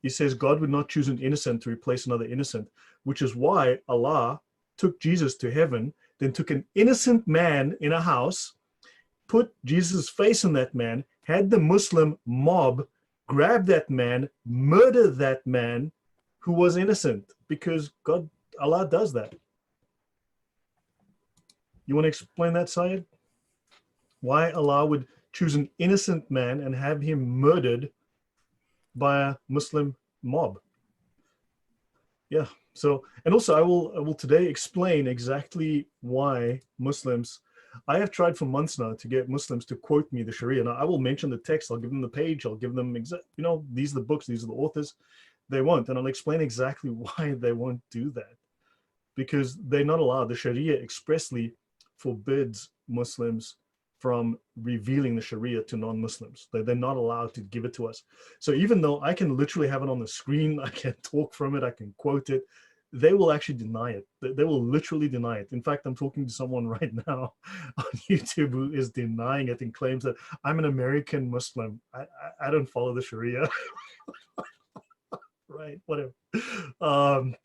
He says God would not choose an innocent to replace another innocent, which is why Allah took Jesus to heaven, then took an innocent man in a house, put Jesus' face on that man, had the Muslim mob grab that man, murder that man who was innocent, because Allah does that. You want to explain that, Syed? Why Allah would choose an innocent man and have him murdered by a Muslim mob? Yeah. So, and also I will today explain exactly why Muslims, I have tried for months now to get Muslims to quote me the Sharia. Now I will mention the text, I'll give them the page, I'll give them these are the books, these are the authors. They won't, and I'll explain exactly why they won't do that. Because they're not allowed. The Sharia expressly forbids Muslims from revealing the Sharia to non-Muslims. They're not allowed to give it to us. So even though I can literally have it on the screen, I can talk from it, I can quote it, they will actually deny it. They will literally deny it. In fact, I'm talking to someone right now on YouTube who is denying it and claims that I'm an American Muslim. I don't follow the Sharia. Right, whatever.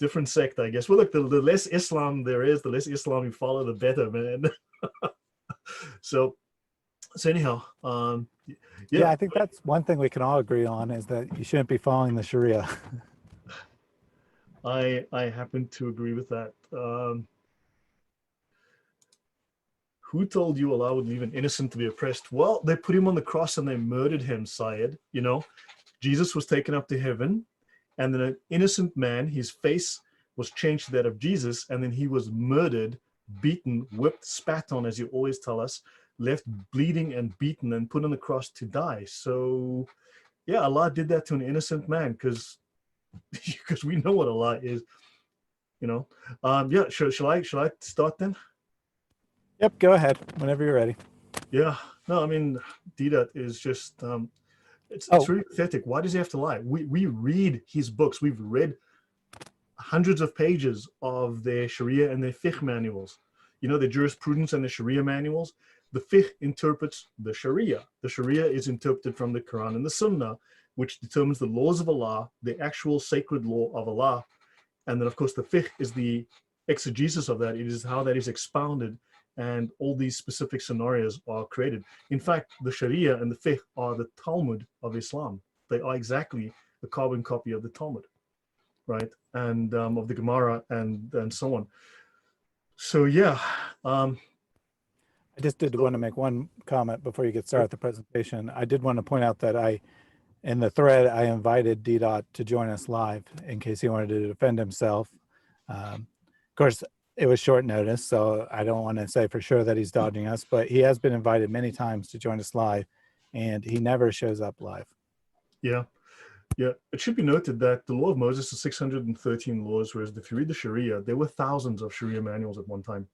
Different sect, I guess. Well, look, the less Islam there is, the less Islam you follow, the better, man. so anyhow, yeah, I think that's one thing we can all agree on, is that you shouldn't be following the Sharia. I happen to agree with that. Who told you Allah would leave an innocent to be oppressed? Well, they put him on the cross and they murdered him, Syed. You know, Jesus was taken up to heaven, and then an innocent man, his face was changed to that of Jesus, and then he was murdered, beaten, whipped, spat on, as you always tell us, left bleeding and beaten and put on the cross to die. So yeah, Allah did that to an innocent man, because we know what Allah is, you know. Yeah, shall I start then? Yep, go ahead whenever you're ready. Yeah, no, I mean, Didat is just it's really pathetic. Why does he have to lie? We read his books. We've read hundreds of pages of their Sharia and their fiqh manuals. You know, the jurisprudence and the Sharia manuals. The fiqh interprets the Sharia. The Sharia is interpreted from the Quran and the Sunnah, which determines the laws of Allah, the actual sacred law of Allah. And then, of course, the fiqh is the exegesis of that. It is how that is expounded, and all these specific scenarios are created. In fact, the Sharia and the fiqh are the Talmud of Islam. They are exactly the carbon copy of the Talmud, right? And of the Gemara and so on. So yeah. I just did want to make one comment before you get started with the presentation. I did want to point out that in the thread, I invited D-Dot to join us live in case he wanted to defend himself. Of course, it was short notice, so I don't want to say for sure that he's dodging us, but he has been invited many times to join us live, and he never shows up live. Yeah. Yeah, it should be noted that the law of Moses is 613 laws, whereas if you read the Sharia, there were thousands of Sharia manuals at one time.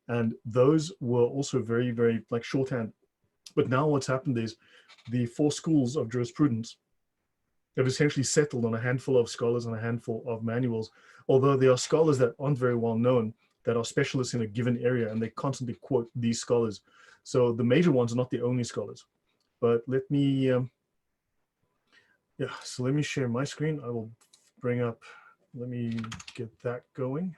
And those were also very, very like shorthand. But now what's happened is the 4 schools of jurisprudence have essentially settled on a handful of scholars and a handful of manuals, although there are scholars that aren't very well known, that are specialists in a given area, and they constantly quote these scholars. So the major ones are not the only scholars. But let me, so let me share my screen. I will bring up, let me get that going.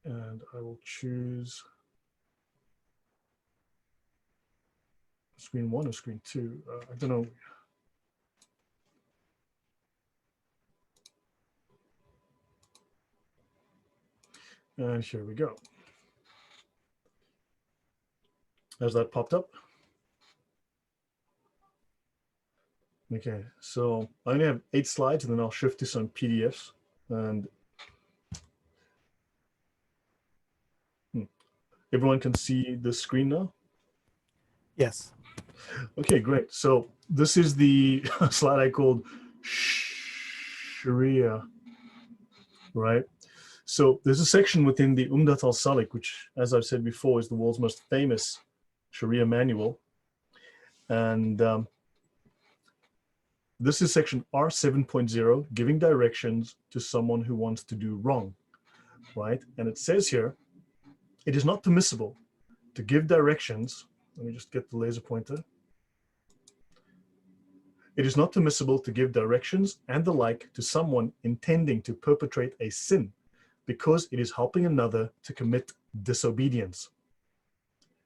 And I will choose screen 1 or screen 2. I don't know. And here we go. Has that popped up? Okay, so I only have 8 slides, and then I'll shift to some PDFs. And everyone can see the screen now? Yes. Okay, great. So this is the slide I called Sharia, right? So there's a section within the Umdat al-Salik, which, as I've said before, is the world's most famous Sharia manual. And this is section R7.0, giving directions to someone who wants to do wrong, right? And it says here, it is not permissible to give directions. Let me just get the laser pointer. It is not permissible to give directions and the like to someone intending to perpetrate a sin, because it is helping another to commit disobedience.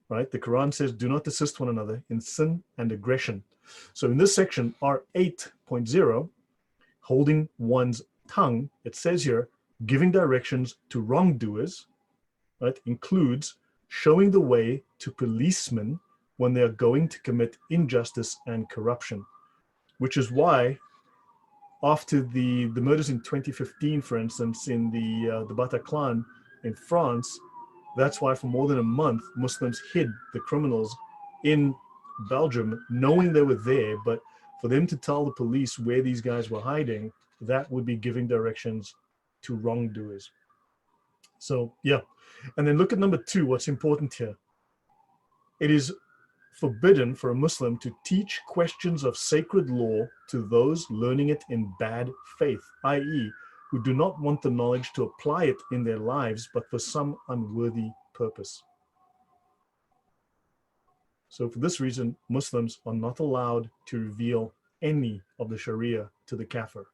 Right? The Quran says, do not assist one another in sin and aggression. So in this section, R8.0, holding one's tongue, it says here, giving directions to wrongdoers, right, includes showing the way to policemen when they are going to commit injustice and corruption, which is why after the murders in 2015, for instance, in the Bataclan in France, that's why for more than a month, Muslims hid the criminals in Belgium, knowing they were there, but for them to tell the police where these guys were hiding, that would be giving directions to wrongdoers. So yeah, and then look at number 2, what's important here. It is forbidden for a Muslim to teach questions of sacred law to those learning it in bad faith, i.e., who do not want the knowledge to apply it in their lives, but for some unworthy purpose. So for this reason, Muslims are not allowed to reveal any of the Sharia to the kafir.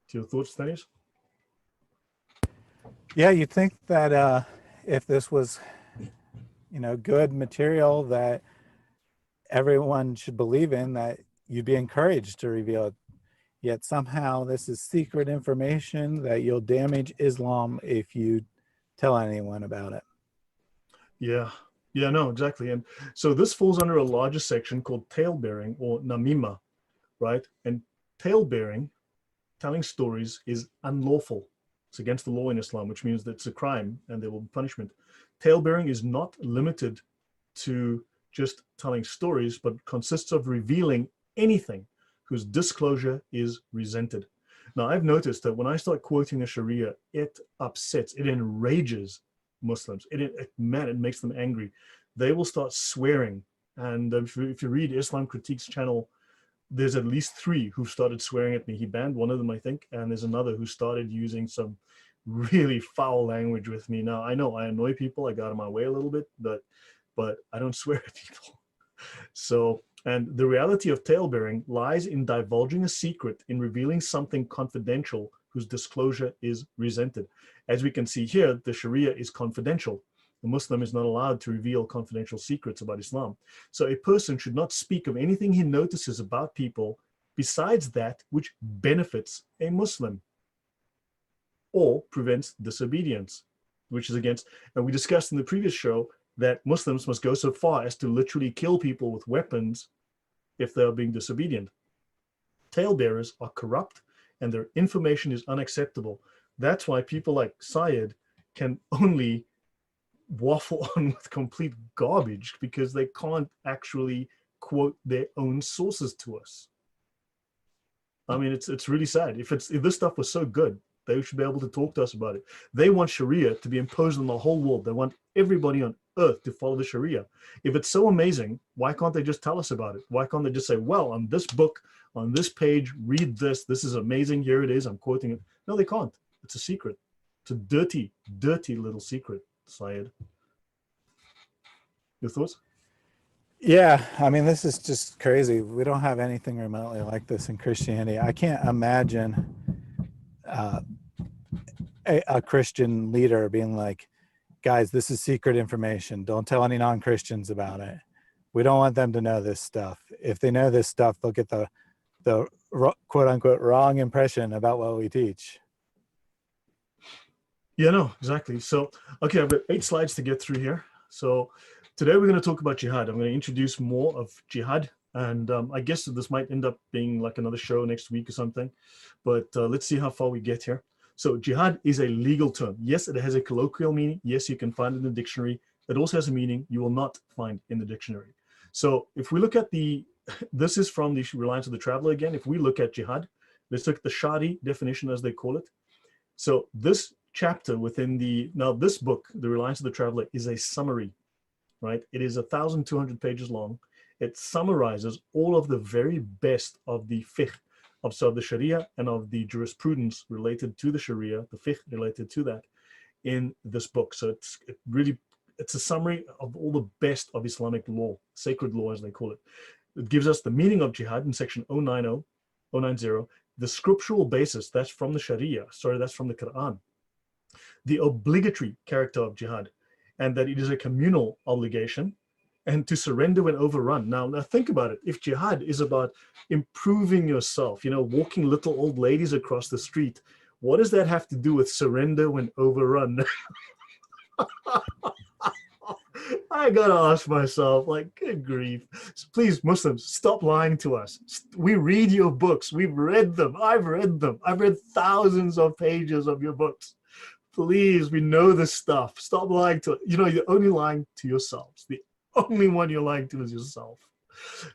To your thoughts, Thaddeus? Yeah, you'd think that if this was, good material that everyone should believe in, that you'd be encouraged to reveal it. Yet somehow this is secret information that you'll damage Islam if you tell anyone about it. Yeah, no, exactly. And so this falls under a larger section called tale-bearing, or namima, right? And tale-bearing, telling stories, is unlawful. It's against the law in Islam, which means that it's a crime and there will be punishment. Tale-bearing is not limited to just telling stories, but consists of revealing anything whose disclosure is resented. Now, I've noticed that when I start quoting the Sharia, it upsets, it enrages Muslims. It makes them angry. They will start swearing. And if you read Islam Critiques channel, there's at least 3 who've started swearing at me. He banned one of them, I think, and there's another who started using some really foul language with me. Now, I know I annoy people. I got in my way a little bit, but I don't swear at people. So, and the reality of tale-bearing lies in divulging a secret, in revealing something confidential whose disclosure is resented. As we can see here, the Sharia is confidential. A Muslim is not allowed to reveal confidential secrets about Islam. So a person should not speak of anything he notices about people besides that which benefits a Muslim or prevents disobedience, which is against, and we discussed in the previous show that Muslims must go so far as to literally kill people with weapons if they are being disobedient. Talebearers are corrupt and their information is unacceptable. That's why people like Syed can only waffle on with complete garbage, because they can't actually quote their own sources to us. I mean, it's really sad. If this stuff was so good, they should be able to talk to us about it. They want Sharia to be imposed on the whole world. They want everybody on earth to follow the Sharia. If it's so amazing, why can't they just tell us about it? Why can't they just say, well, on this book, on this page, read this. This is amazing. Here it is. I'm quoting it. No, they can't. It's a secret. It's a dirty, dirty little secret, Syed. Your thoughts? Yeah, I mean, this is just crazy. We don't have anything remotely like this in Christianity. I can't imagine a Christian leader being like, guys, this is secret information. Don't tell any non-Christians about it. We don't want them to know this stuff. If they know this stuff, they'll get the quote unquote wrong impression about what we teach. Yeah, no, exactly. So, okay, I've got 8 slides to get through here. So today we're going to talk about jihad. I'm going to introduce more of jihad. And I guess this might end up being like another show next week or something. But let's see how far we get here. So jihad is a legal term. Yes, it has a colloquial meaning. Yes, you can find it in the dictionary. It also has a meaning you will not find in the dictionary. So if we look at this is from the Reliance of the Traveler again. If we look at jihad, let's look at the Sharia definition, as they call it. So this chapter within this book, The Reliance of the Traveler, is a summary, right? It is 1,200 pages long. It summarizes all of the very best of the fiqh, of the Sharia and of the jurisprudence related to the Sharia, the fiqh related to that, in this book. So it's a summary of all the best of Islamic law, sacred law as they call it. It gives us the meaning of jihad in section 090, the scriptural basis, that's from the Sharia, sorry, that's from the Quran, the obligatory character of jihad, and that it is a communal obligation, and to surrender when overrun. Now think about it. If jihad is about improving yourself, walking little old ladies across the street, what does that have to do with surrender when overrun? I gotta ask myself, like, good grief. Please, Muslims, stop lying to us. We read your books. We've read them. I've read them. I've read thousands of pages of your books. Please, we know this stuff. Stop lying to us. You're only lying to yourselves. The only one you're lying to is yourself.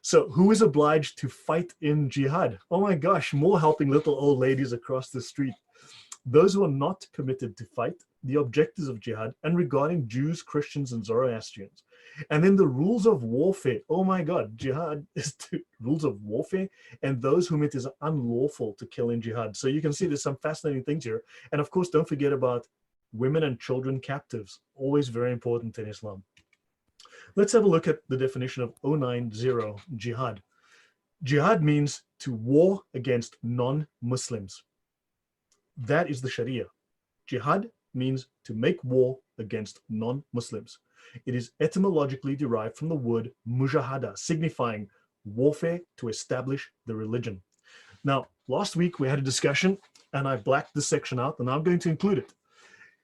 So who is obliged to fight in jihad? Oh my gosh, more helping little old ladies across the street. Those who are not permitted to fight, the objectives of jihad, and regarding Jews, Christians, and Zoroastrians. And then the rules of warfare. Oh my God, jihad is the rules of warfare and those whom it is unlawful to kill in jihad. So you can see there's some fascinating things here. And of course, don't forget about women and children captives, always very important in Islam. Let's have a look at the definition of 090 jihad. Jihad means to war against non-Muslims. That is the Sharia. Jihad means to make war against non-Muslims. It is etymologically derived from the word mujahada, signifying warfare to establish the religion. Now, last week we had a discussion and I blacked this section out, and I'm going to include it.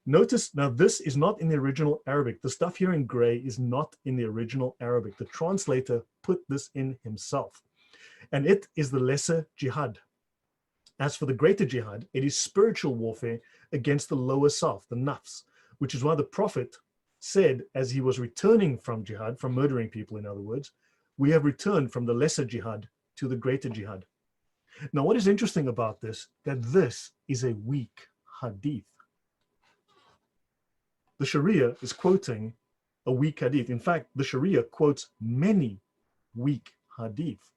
Notice, now this is not in the original Arabic. The stuff here in gray is not in the original Arabic. The translator put this in himself. And it is the lesser jihad. As for the greater jihad, it is spiritual warfare against the lower self, the nafs, which is why the Prophet said as he was returning from jihad, from murdering people in other words, we have returned from the lesser jihad to the greater jihad. Now what is interesting about this, that this is a weak hadith. The Sharia is quoting a weak hadith. In fact, the Sharia quotes many weak hadith.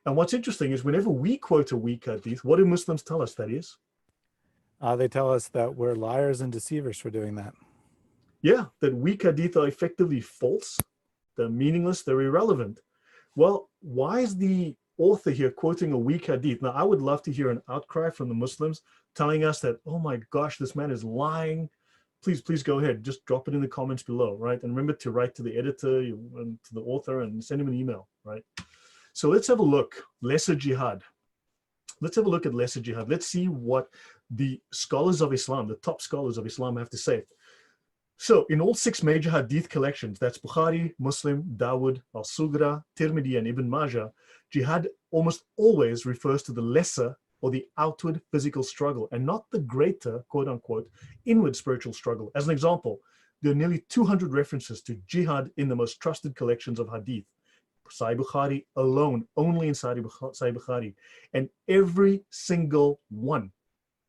And what's interesting is whenever we quote a weak hadith, what do Muslims tell us that is? They tell us that we're liars and deceivers for doing that. Yeah, that weak hadith are effectively false, they're meaningless, they're irrelevant. Well, why is the author here quoting a weak hadith? Now, I would love to hear an outcry from the Muslims telling us that, oh my gosh, this man is lying. Please go ahead, just drop it in the comments below, right? And remember to write to the editor and to the author and send him an email, right? So let's have a look, lesser jihad. Let's have a look at lesser jihad. Let's see what the scholars of Islam, the top scholars of Islam have to say. So in all 6 major hadith collections, that's Bukhari, Muslim, Dawud, Al-Sugra, Tirmidhi, and Ibn Majah, jihad almost always refers to the lesser or the outward physical struggle and not the greater, quote unquote, inward spiritual struggle. As an example, there are nearly 200 references to jihad in the most trusted collections of hadith. Sahih Bukhari alone, only in Sahih Bukhari. And every single one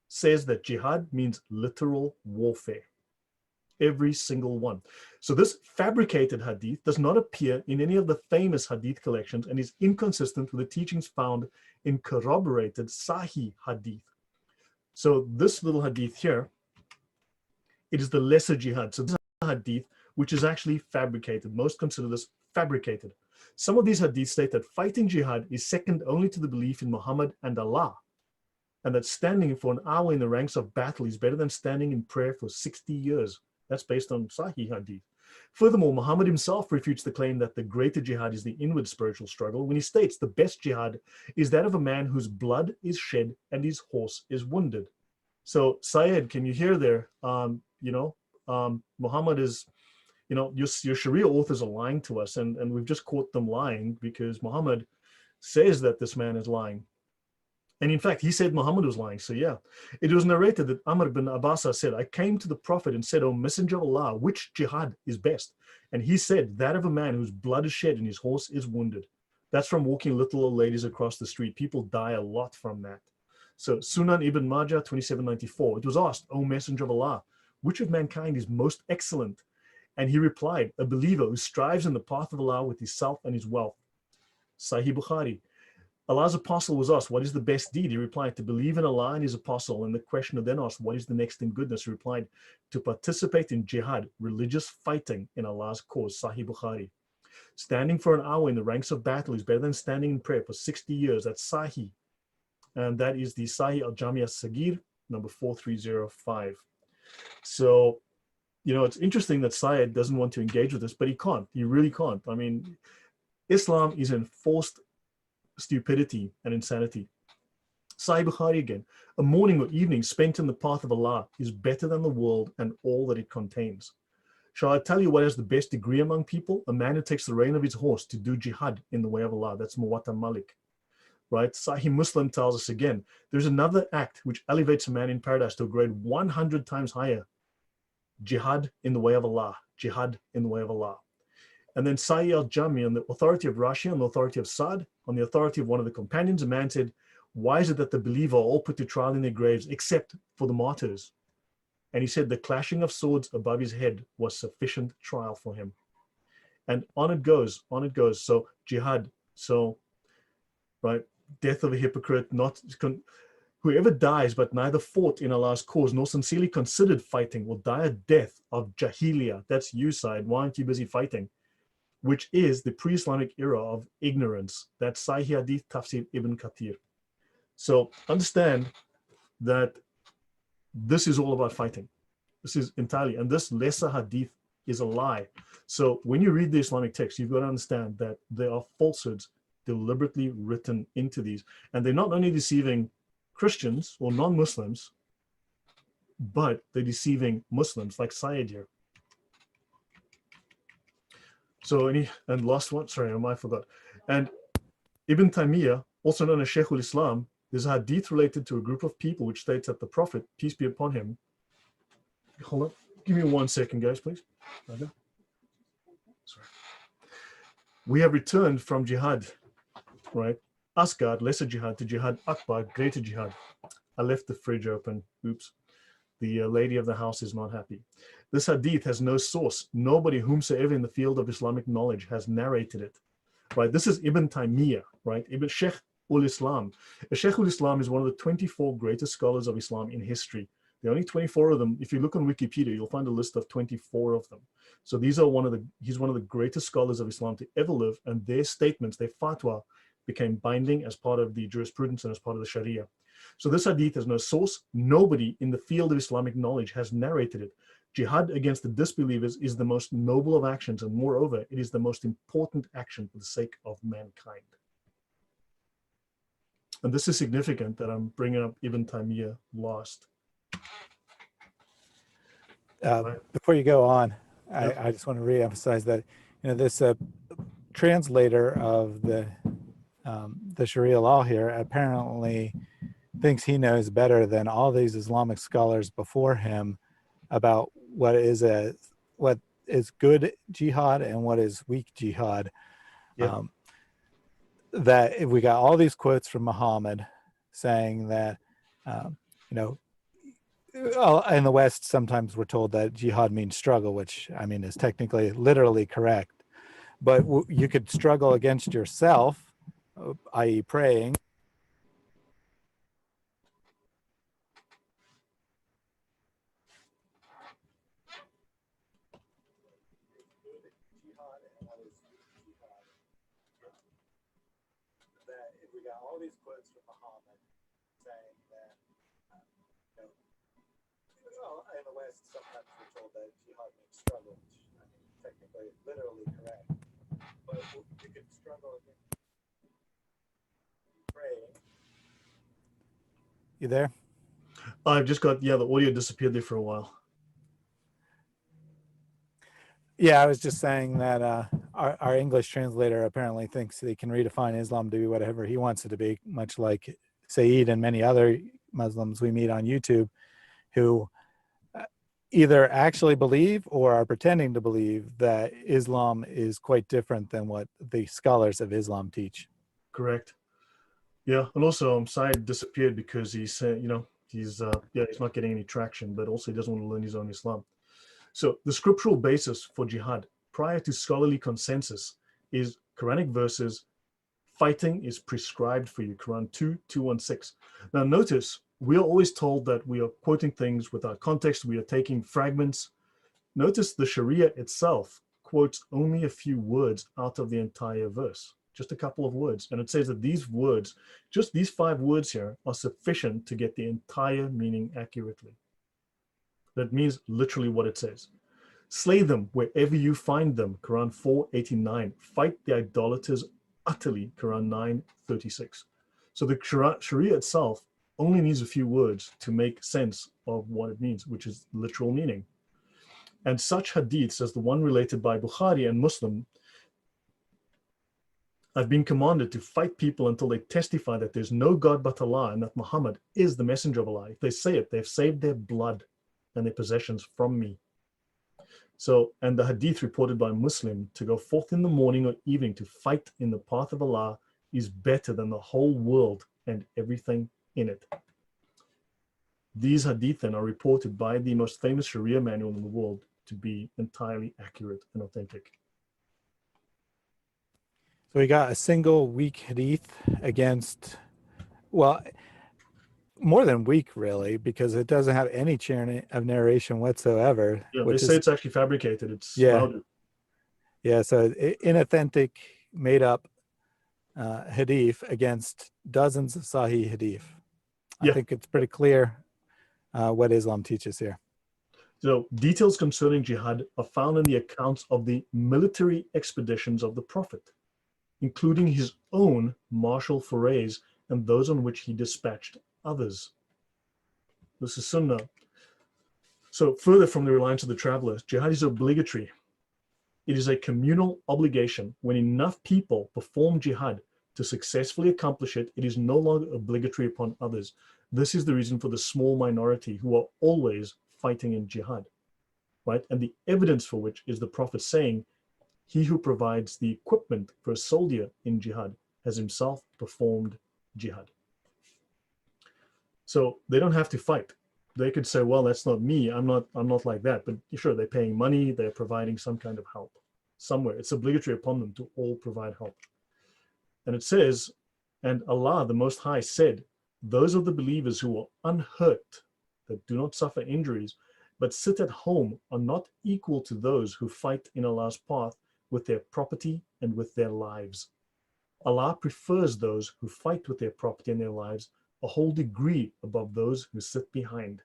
says that jihad means literal warfare. Every single one. So this fabricated hadith does not appear in any of the famous hadith collections and is inconsistent with the teachings found in corroborated Sahih hadith. So this little hadith here, it is the lesser jihad. So this is a hadith which is actually fabricated. Most consider this fabricated. Some of these hadiths state that fighting jihad is second only to the belief in Muhammad and Allah, and that standing for an hour in the ranks of battle is better than standing in prayer for 60 years. That's based on Sahih hadith. Furthermore, Muhammad himself refutes the claim that the greater jihad is the inward spiritual struggle when he states the best jihad is that of a man whose blood is shed and his horse is wounded. So Syed, can you hear there? Muhammad is, your Sharia authors are lying to us, and we've just caught them lying because Muhammad says that this man is lying. And in fact, he said Muhammad was lying. So yeah, it was narrated that Amr bin Abbasa said, I came to the Prophet and said, O Messenger of Allah, which jihad is best? And he said, that of a man whose blood is shed and his horse is wounded. That's from walking little old ladies across the street. People die a lot from that. So Sunan Ibn Majah 2794, it was asked, O Messenger of Allah, which of mankind is most excellent? And he replied, a believer who strives in the path of Allah with his self and his wealth. Sahih Bukhari. Allah's apostle was asked, what is the best deed? He replied, to believe in Allah and his apostle. And the questioner then asked, what is the next in goodness? He replied, to participate in jihad, religious fighting in Allah's cause. Sahih Bukhari. Standing for an hour in the ranks of battle is better than standing in prayer for 60 years. That's Sahih. And that is the Sahih al-Jami al-Sagir, number 4305. So, you know, it's interesting that Syed doesn't want to engage with this, but he can't. He really can't. I mean, Islam is enforced stupidity and insanity. Sahih Bukhari again, a morning or evening spent in the path of Allah is better than the world and all that it contains. Shall I tell you what has the best degree among people? A man who takes the rein of his horse to do jihad in the way of Allah. That's Muwatta Malik, right? Sahih Muslim tells us again, there's another act which elevates a man in paradise to a grade 100 times higher. Jihad in the way of Allah, jihad in the way of Allah. And then Sahih al-Jami, on the authority of Rashi, on the authority of Sa'd, on the authority of one of the companions, a man said, why is it that the believer are all put to trial in their graves except for the martyrs? And he said the clashing of swords above his head was sufficient trial for him. And on it goes, on it goes. So jihad, so, right, death of a hypocrite, whoever dies but neither fought in Allah's cause nor sincerely considered fighting will die a death of jahiliyyah. That's you, side. Why aren't you busy fighting? Which is the pre-Islamic era of ignorance. That's Sahih Hadith Tafsir Ibn Kathir. So understand that this is all about fighting. This is entirely, and this lesser hadith is a lie. So when you read the Islamic text, you've got to understand that there are falsehoods deliberately written into these. And they're not only deceiving Christians or non-Muslims, but they're deceiving Muslims like Syed here. So and last one, sorry, I forgot. And Ibn Taymiyyah, also known as Shaykh al-Islam, there's a hadith related to a group of people which states that the Prophet, peace be upon him, hold on, give me 1 second, guys, please. Okay. Sorry. We have returned from jihad, right? Asgard, lesser jihad, to jihad akbar, greater jihad. I left the fridge open. Oops. The lady of the house is not happy. This hadith has no source. Nobody whomsoever in the field of Islamic knowledge has narrated it, right? This is Ibn Taymiyyah, right? Ibn Shaykh ul-Islam. Shaykh ul-Islam is one of the 24 greatest scholars of Islam in history. There are only 24 of them. If you look on Wikipedia, you'll find a list of 24 of them. So these are he's one of the greatest scholars of Islam to ever live, and their statements, their fatwa, became binding as part of the jurisprudence and as part of the Sharia. So this hadith has no source. Nobody in the field of Islamic knowledge has narrated it. Jihad against the disbelievers is the most noble of actions, and moreover, it is the most important action for the sake of mankind. And this is significant that I'm bringing up Ibn Taymiyyah last. Before you go on, I just want to re-emphasize that, you know, this translator of the Sharia law here apparently thinks he knows better than all these Islamic scholars before him about what is good jihad and what is weak jihad. Yeah. That we got all these quotes from Muhammad saying that, you know, in the West, sometimes we're told that jihad means struggle, which I mean is technically literally correct. But you could struggle against yourself, i.e. praying. That if we got all these quotes from Muhammad saying that, well, in the West, sometimes we're told that jihad means struggle, which I mean, technically, literally correct. But you could struggle against praying. You there? I've just got, the audio disappeared there for a while. Yeah, I was just saying that our English translator apparently thinks that he can redefine Islam to be whatever he wants it to be, much like Saeed and many other Muslims we meet on YouTube who either actually believe or are pretending to believe that Islam is quite different than what the scholars of Islam teach. Correct. Yeah, and also Syed disappeared because he said, he's not getting any traction, but also he doesn't want to learn his own Islam. So the scriptural basis for jihad prior to scholarly consensus is Quranic verses. Fighting is prescribed for you, Quran 2:216. Now notice, we are always told that we are quoting things without context. We are taking fragments. Notice the Sharia itself quotes only a few words out of the entire verse, just a couple of words. And it says that these words, just these 5 words here, are sufficient to get the entire meaning accurately. That means literally what it says. Slay them wherever you find them, Quran 4:89. Fight the idolaters utterly, Quran 9:36. So the Sharia itself only needs a few words to make sense of what it means, which is literal meaning. And such hadiths as the one related by Bukhari and Muslim, I've been commanded to fight people until they testify that there's no God but Allah and that Muhammad is the messenger of Allah. If they say it, they've saved their blood and their possessions from me. So, and the hadith reported by Muslim, to go forth in the morning or evening to fight in the path of Allah is better than the whole world and everything in it. These hadith then are reported by the most famous Sharia manual in the world to be entirely accurate and authentic. So we got a single weak hadith against, well, more than weak really, because it doesn't have any chain of narration whatsoever. Yeah, which they say it's actually fabricated. It's louder. Yeah, so inauthentic, made up hadith against dozens of Sahih hadith. I think it's pretty clear what Islam teaches here. So details concerning jihad are found in the accounts of the military expeditions of the Prophet, including his own martial forays and those on which he dispatched others. This is Sunnah. So further from the reliance of the travelers, jihad is obligatory. It is a communal obligation. When enough people perform jihad to successfully accomplish it, it is no longer obligatory upon others. This is the reason for the small minority who are always fighting in jihad, right? And the evidence for which is the Prophet saying, he who provides the equipment for a soldier in jihad has himself performed jihad. So they don't have to fight. They could say, well, that's not me. I'm not like that. But sure, they're paying money. They're providing some kind of help somewhere. It's obligatory upon them to all provide help. And it says, and Allah, the Most High, said, those of the believers who are unhurt, that do not suffer injuries, but sit at home, are not equal to those who fight in Allah's path with their property and with their lives. Allah prefers those who fight with their property and their lives a whole degree above those who sit behind.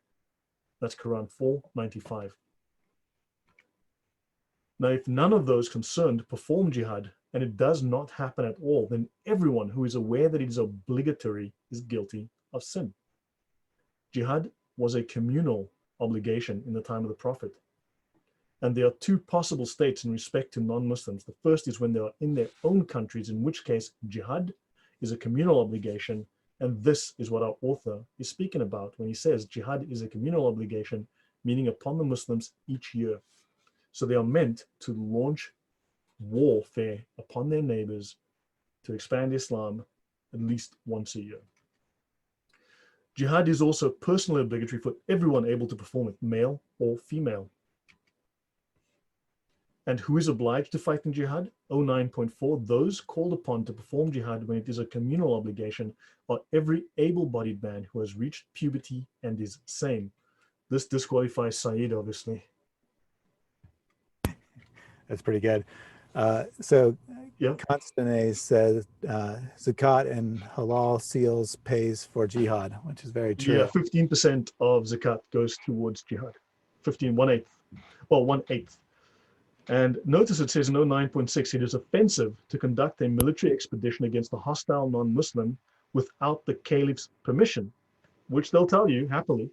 That's Quran 4:95. Now, if none of those concerned perform jihad, and it does not happen at all, then everyone who is aware that it is obligatory is guilty of sin. Jihad was a communal obligation in the time of the Prophet. And there are 2 possible states in respect to non-Muslims. The first is when they are in their own countries, in which case jihad is a communal obligation. And this is what our author is speaking about when he says jihad is a communal obligation, meaning upon the Muslims each year. So they are meant to launch warfare upon their neighbors to expand Islam at least once a year. Jihad is also personally obligatory for everyone able to perform it, male or female. And who is obliged to fight in jihad? 09.4, those called upon to perform jihad when it is a communal obligation are every able-bodied man who has reached puberty and is sane. This disqualifies Saeed, obviously. That's pretty good. So yeah. Constantine says zakat and halal seals pays for jihad, which is very true. Yeah, 15% of zakat goes towards jihad. 1/8. Well, 1/8. And notice it says in 09.6, it is offensive to conduct a military expedition against a hostile non-Muslim without the caliph's permission, which they'll tell you happily.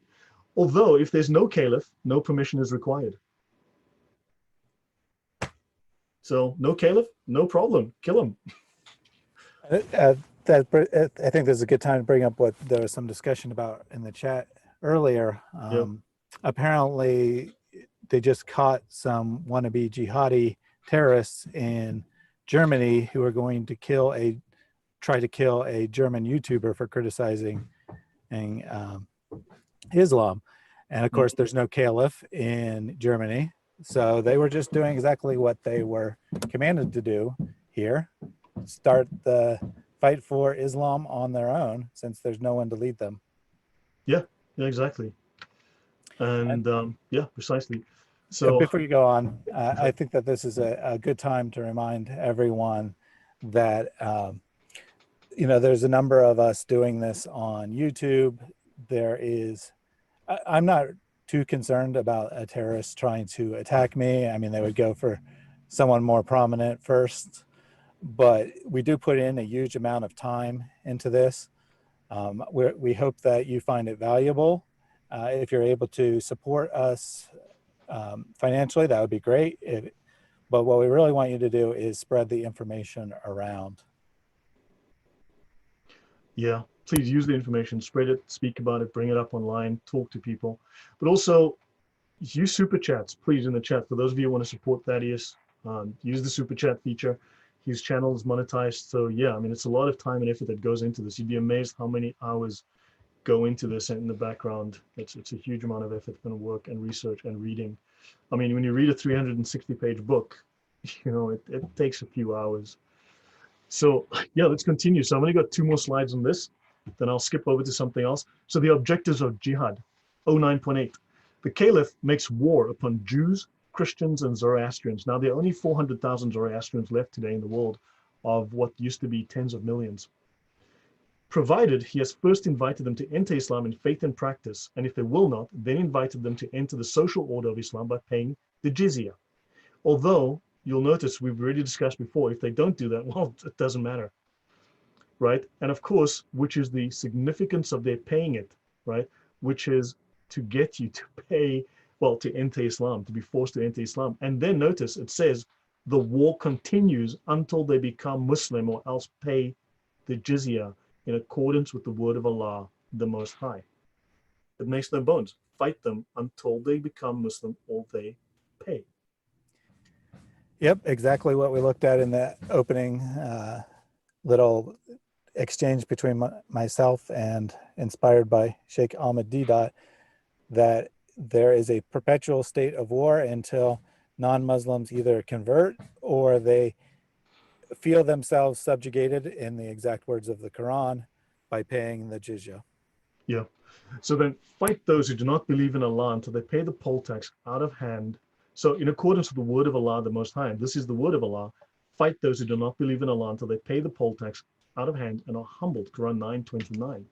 Although if there's no caliph, no permission is required. So no caliph, no problem, kill him. I think this is a good time to bring up what there was some discussion about in the chat earlier. Apparently, they just caught some wannabe jihadi terrorists in Germany who are going to try to kill a German YouTuber for criticizing Islam. And of course, there's no caliph in Germany. So they were just doing exactly what they were commanded to do here, start the fight for Islam on their own, since there's no one to lead them. Yeah, exactly. And yeah, precisely. So Before you go on, I think that this is a good time to remind everyone that, there's a number of us doing this on YouTube. I'm not too concerned about a terrorist trying to attack me. I mean, they would go for someone more prominent first, but we do put in a huge amount of time into this. We hope that you find it valuable. If you're able to support us financially, that would be great. But what we really want you to do is spread the information around. yeah, please use the information, spread it, speak about it, bring it up online, talk to people. But also use super chats, please, in the chat. For those of you who want to support Thaddeus, use the super chat feature. His channel is monetized. So yeah, I mean, it's a lot of time and effort that goes into this. You'd be amazed how many hours go into this in the background. It's a huge amount of effort and work and research and reading. I mean, when you read a 360-page book, it takes a few hours. So yeah, let's continue. So I've only got 2 more slides on this, then I'll skip over to something else. So the objectives of jihad, 09.8. The Caliph makes war upon Jews, Christians, and Zoroastrians. Now, there are only 400,000 Zoroastrians left today in the world of what used to be tens of millions. Provided he has first invited them to enter Islam in faith and practice, and if they will not, then invited them to enter the social order of Islam by paying the jizya. Although, you'll notice we've already discussed before, if they don't do that, well, it doesn't matter, right? And of course, which is the significance of their paying it, right? Which is to get you to pay, well, to enter Islam, to be forced to enter Islam. And then notice it says the war continues until they become Muslim or else pay the jizya in accordance with the word of Allah, the Most High. It makes no bones. Fight them until they become Muslim or they pay. Yep, exactly what we looked at in the opening little exchange between myself and inspired by Sheikh Ahmed Didat, that there is a perpetual state of war until non-Muslims either convert or they feel themselves subjugated, in the exact words of the Quran, by paying the jizya. Yeah. So then fight those who do not believe in Allah until they pay the poll tax out of hand. So in accordance with the word of Allah, the Most High, this is the word of Allah, fight those who do not believe in Allah until they pay the poll tax out of hand and are humbled. Quran 9:29.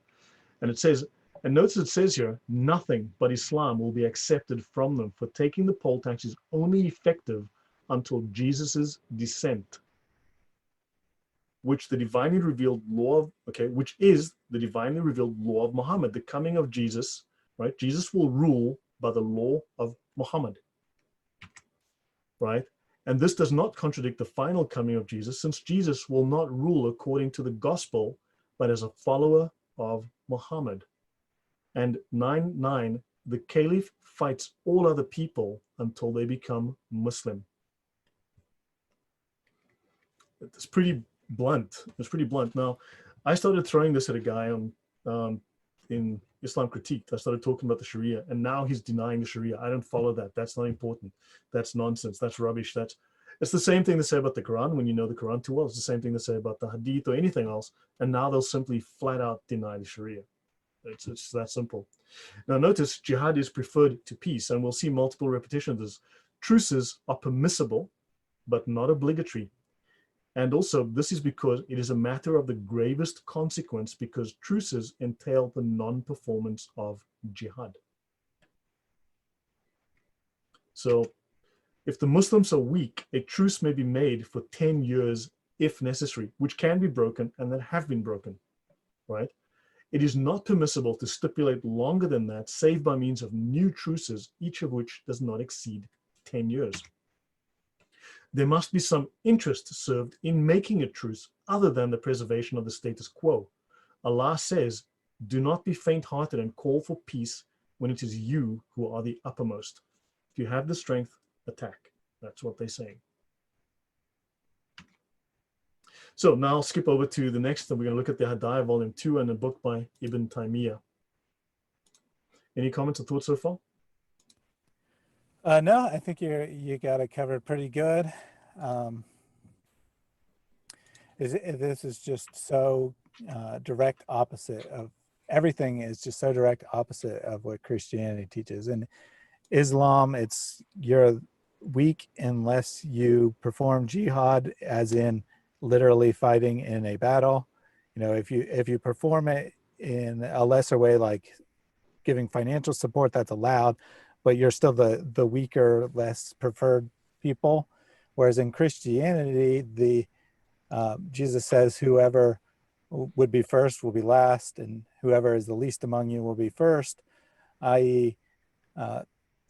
And it says, and notice it says here, nothing but Islam will be accepted from them, for taking the poll tax is only effective until Jesus's descent, which the divinely revealed law of, which is the divinely revealed law of Muhammad, the coming of Jesus, right? Jesus will rule by the law of Muhammad, right? And this does not contradict the final coming of Jesus, since Jesus will not rule according to the gospel, but as a follower of Muhammad. And 9:9, the Caliph fights all other people until they become Muslim. It's pretty blunt. It's pretty blunt. Now, I started throwing this at a guy on in Islam Critiqued. I started talking about the Sharia, and now he's denying the Sharia. I don't follow that. That's not important. That's nonsense. That's rubbish. It's the same thing to say about the Quran when you know the Quran too well. It's the same thing to say about the Hadith or anything else. And now they'll simply flat out deny the Sharia. It's that simple. Now notice jihad is preferred to peace, and we'll see multiple repetitions of this. Truces are permissible, but not obligatory. And also, this is because it is a matter of the gravest consequence, because truces entail the non-performance of jihad. So if the Muslims are weak, a truce may be made for 10 years if necessary, which can be broken and that have been broken, right? It is not permissible to stipulate longer than that, save by means of new truces, each of which does not exceed 10 years. There must be some interest served in making a truce other than the preservation of the status quo. Allah says, do not be faint-hearted and call for peace when it is you who are the uppermost. If you have the strength, attack. That's what they're saying. So now I'll skip over to the next, and we're going to look at the Hedaya Volume 2 and a book by Ibn Taymiyyah. Any comments or thoughts so far? No, I think you got it covered pretty good. This is just so direct opposite of everything. Is just so direct opposite of what Christianity teaches, and Islam, you're weak unless you perform jihad, as in literally fighting in a battle. You know, if you perform it in a lesser way, like giving financial support, that's allowed, but you're still the weaker, less preferred people. Whereas in Christianity, Jesus says whoever would be first will be last, and whoever is the least among you will be first, i.e.,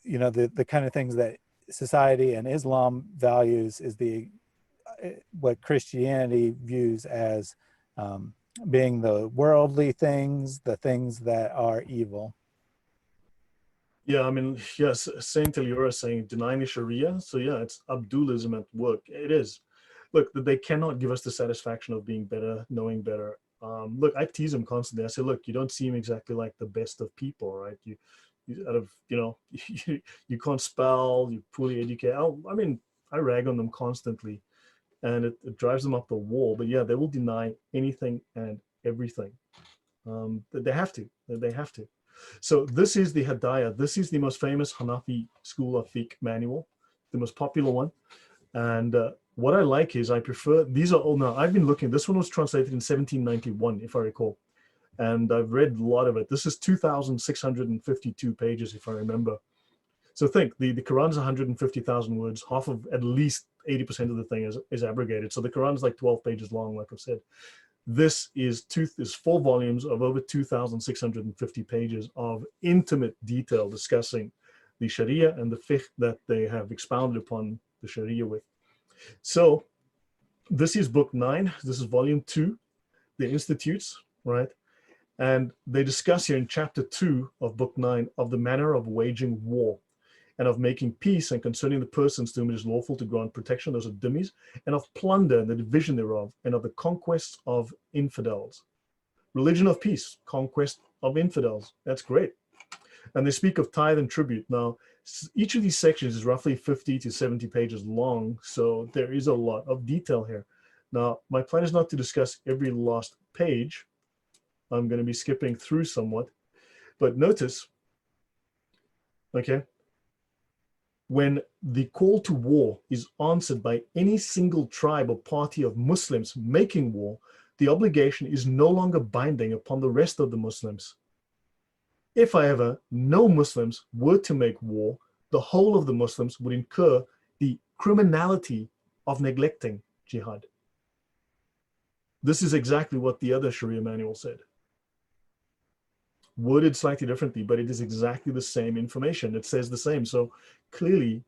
you know, the kind of things that society and Islam values is what Christianity views as being the worldly things, the things that are evil. Yeah, I mean, yes, Saint Eliora saying denying the Sharia. So yeah, it's Abdulism at work. It is. Look, they cannot give us the satisfaction of being better, knowing better. Look, I tease them constantly. I say, look, you don't seem exactly like the best of people, right? You out of, you know, you can't spell, you're poorly educated. I mean, I rag on them constantly, and it drives them up the wall. But yeah, they will deny anything and everything. They have to. They have to. So this is the Hedaya. This is the most famous Hanafi school of fiqh manual, the most popular one. And what I like is I prefer, these are all now, I've been looking, this one was translated in 1791, if I recall. And I've read a lot of it. This is 2,652 pages, if I remember. So think, the Quran's 150,000 words, half of at least 80% of the thing is abrogated. So the Quran's like 12 pages long, like I've said. This is 4 volumes of over 2,650 pages of intimate detail discussing the Sharia and the fiqh that they have expounded upon the Sharia with. So this is book 9. This is volume 2, the Institutes, right? And they discuss here in chapter 2 of book 9 of the manner of waging war and of making peace and concerning the persons to whom it is lawful to grant protection, those are dhimmis, and of plunder and the division thereof, and of the conquests of infidels. Religion of peace, conquest of infidels. That's great. And they speak of tithe and tribute. Now, each of these sections is roughly 50 to 70 pages long, so there is a lot of detail here. Now, my plan is not to discuss every last page. I'm going to be skipping through somewhat. But notice, okay, when the call to war is answered by any single tribe or party of Muslims making war, the obligation is no longer binding upon the rest of the Muslims. If, however, no Muslims were to make war, the whole of the Muslims would incur the criminality of neglecting jihad. This is exactly what the other Sharia manual said. Worded slightly differently, but it is exactly the same information. It says the same. So clearly,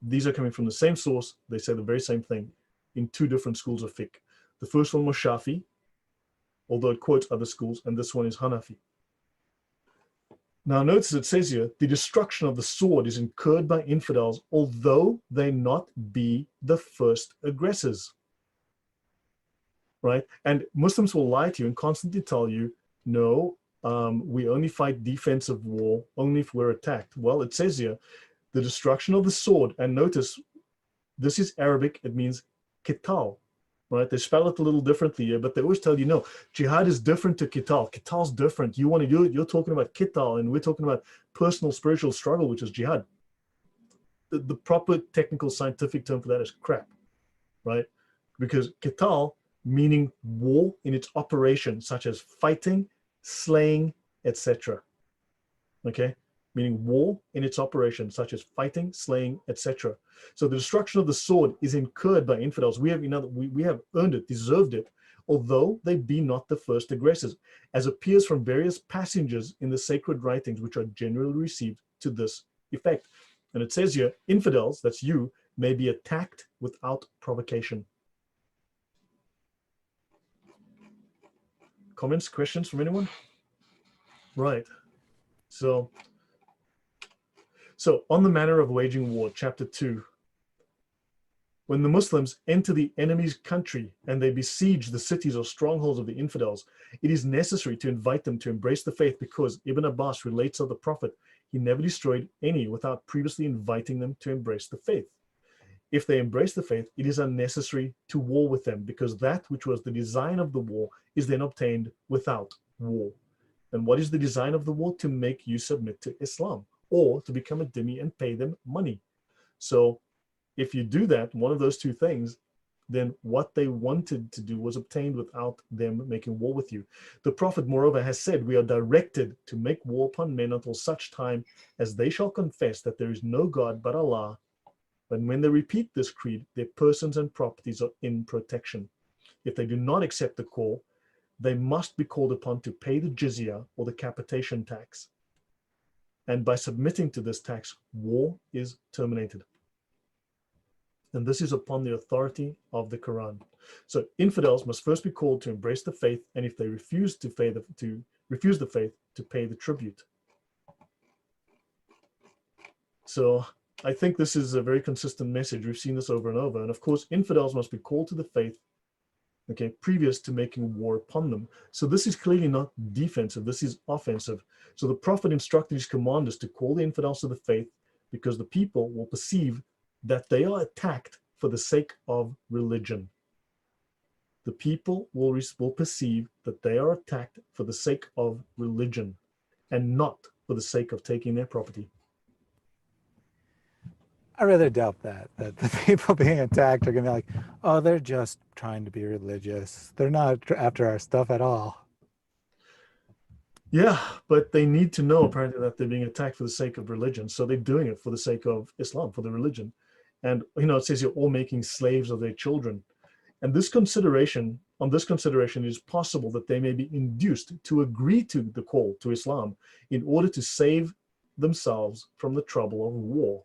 these are coming from the same source. They say the very same thing in 2 different schools of fiqh. The first one was Shafi, although it quotes other schools, and this one is Hanafi. Now notice it says here, the destruction of the sword is incurred by infidels, although they not be the first aggressors. Right? And Muslims will lie to you and constantly tell you, no, we only fight defensive war only if we're attacked. Well, it says here, the destruction of the sword, and notice, this is Arabic, it means qital, right? They spell it a little differently here, but they always tell you, no, jihad is different to qital. Qital's different. You want to do it, you're talking about qital, and we're talking about personal spiritual struggle, which is jihad. The proper technical scientific term for that is crap, right? Because qital, meaning war in its operation, such as fighting, slaying, etc. Okay, meaning war in its operation, such as fighting, slaying, etc. So the destruction of the sword is incurred by infidels. We have, we have earned it, deserved it, although they be not the first aggressors, as appears from various passages in the sacred writings, which are generally received to this effect. And it says here, infidels, that's you, may be attacked without provocation. Comments, questions from anyone? Right. So on the manner of waging war, chapter 2. When the Muslims enter the enemy's country and they besiege the cities or strongholds of the infidels, it is necessary to invite them to embrace the faith, because Ibn Abbas relates of the Prophet, he never destroyed any without previously inviting them to embrace the faith. If they embrace the faith, it is unnecessary to war with them, because that which was the design of the war is then obtained without war. And what is the design of the war? To make you submit to Islam. or to become a dhimmi and pay them money. So if you do that, one of those two things, then what they wanted to do was obtained without them making war with you. The Prophet, moreover, has said, we are directed to make war upon men until such time as they shall confess that there is no God but Allah. But when they repeat this creed, their persons and properties are in protection. If they do not accept the call, they must be called upon to pay the jizya or the capitation tax. And by submitting to this tax, war is terminated. And this is upon the authority of the Quran. So infidels must first be called to embrace the faith, and if they refuse to pay refuse the faith, to pay the tribute. So I think this is a very consistent message. We've seen this over and over. And of course, infidels must be called to the faith, okay, previous to making war upon them. So this is clearly not defensive, this is offensive. So the Prophet instructed his commanders to call the infidels to the faith, because the people will perceive that they are attacked for the sake of religion. The people will perceive that they are attacked for the sake of religion and not for the sake of taking their property. I rather doubt that the people being attacked are going to be like, oh, they're just trying to be religious. They're not after our stuff at all. Yeah, but they need to know apparently that they're being attacked for the sake of religion. So they're doing it for the sake of Islam, for the religion. And, you know, it says you're all making slaves of their children. And this consideration, on this consideration, it is possible that they may be induced to agree to the call to Islam in order to save themselves from the trouble of war.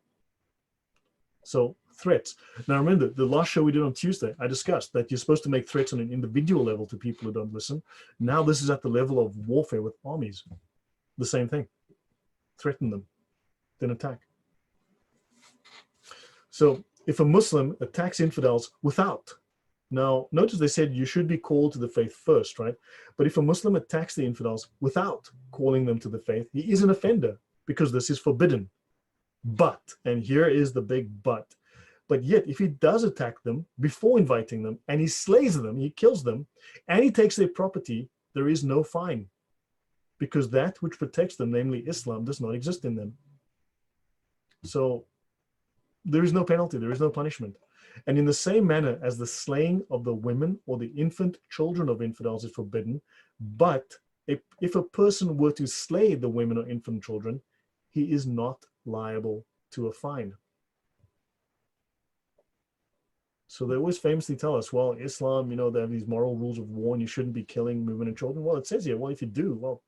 So threats. Now remember, the last show we did on Tuesday, I discussed that you're supposed to make threats on an individual level to people who don't listen. Now this is at the level of warfare with armies. The same thing. Threaten them, then attack. So if a Muslim attacks infidels without, now notice they said you should be called to the faith first, right? But if a Muslim attacks the infidels without calling them to the faith, he is an offender, because this is forbidden. But, and here is the big but yet if he does attack them before inviting them, and he slays them, he kills them, and he takes their property, there is no fine, because that which protects them, namely Islam, does not exist in them. So there is no penalty, there is no punishment. And in the same manner as the slaying of the women or the infant children of infidels is forbidden, but if a person were to slay the women or infant children, he is not liable to a fine. So they always famously tell us, well, Islam, you know, they have these moral rules of war and you shouldn't be killing women and children. Well, it says here, well, if you do, well,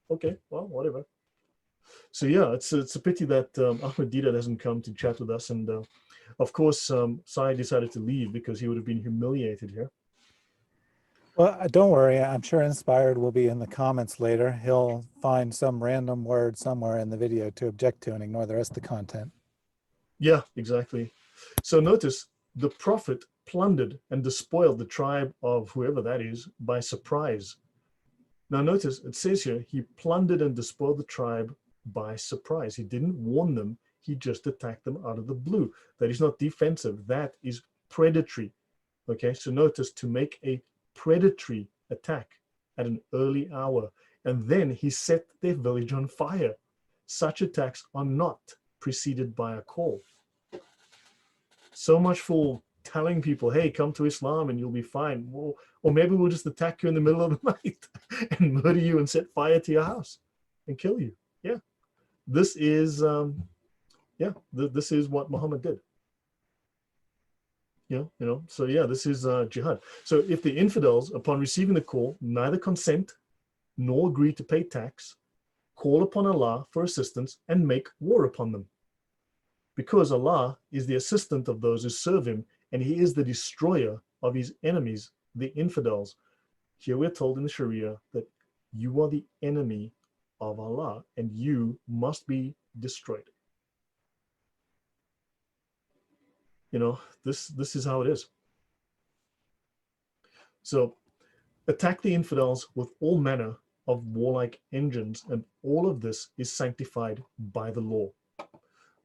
okay, well, whatever. So yeah, it's a pity that Ahmed Deedat hasn't come to chat with us. And of course, Sai decided to leave because he would have been humiliated here. Well, don't worry. I'm sure Inspired will be in the comments later. He'll find some random word somewhere in the video to object to and ignore the rest of the content. Yeah, exactly. So notice the Prophet plundered and despoiled the tribe of whoever that is by surprise. Now notice it says here, he plundered and despoiled the tribe by surprise. He didn't warn them. He just attacked them out of the blue. That is not defensive. That is predatory. Okay, so notice, to make a predatory attack at an early hour, and then he set their village on fire. Such attacks are not preceded by a call. So much for telling people, hey, come to Islam and you'll be fine. Well, or maybe we'll just attack you in the middle of the night and murder you and set fire to your house and kill you. Yeah, this is this is what Muhammad did. So yeah, this is jihad. So if the infidels, upon receiving the call, neither consent nor agree to pay tax, call upon Allah for assistance and make war upon them, because Allah is the assistant of those who serve him, and he is the destroyer of his enemies, the infidels. Here we're told in the Sharia that you are the enemy of Allah and you must be destroyed. You know, this is how it is. So attack the infidels with all manner of warlike engines, and all of this is sanctified by the law.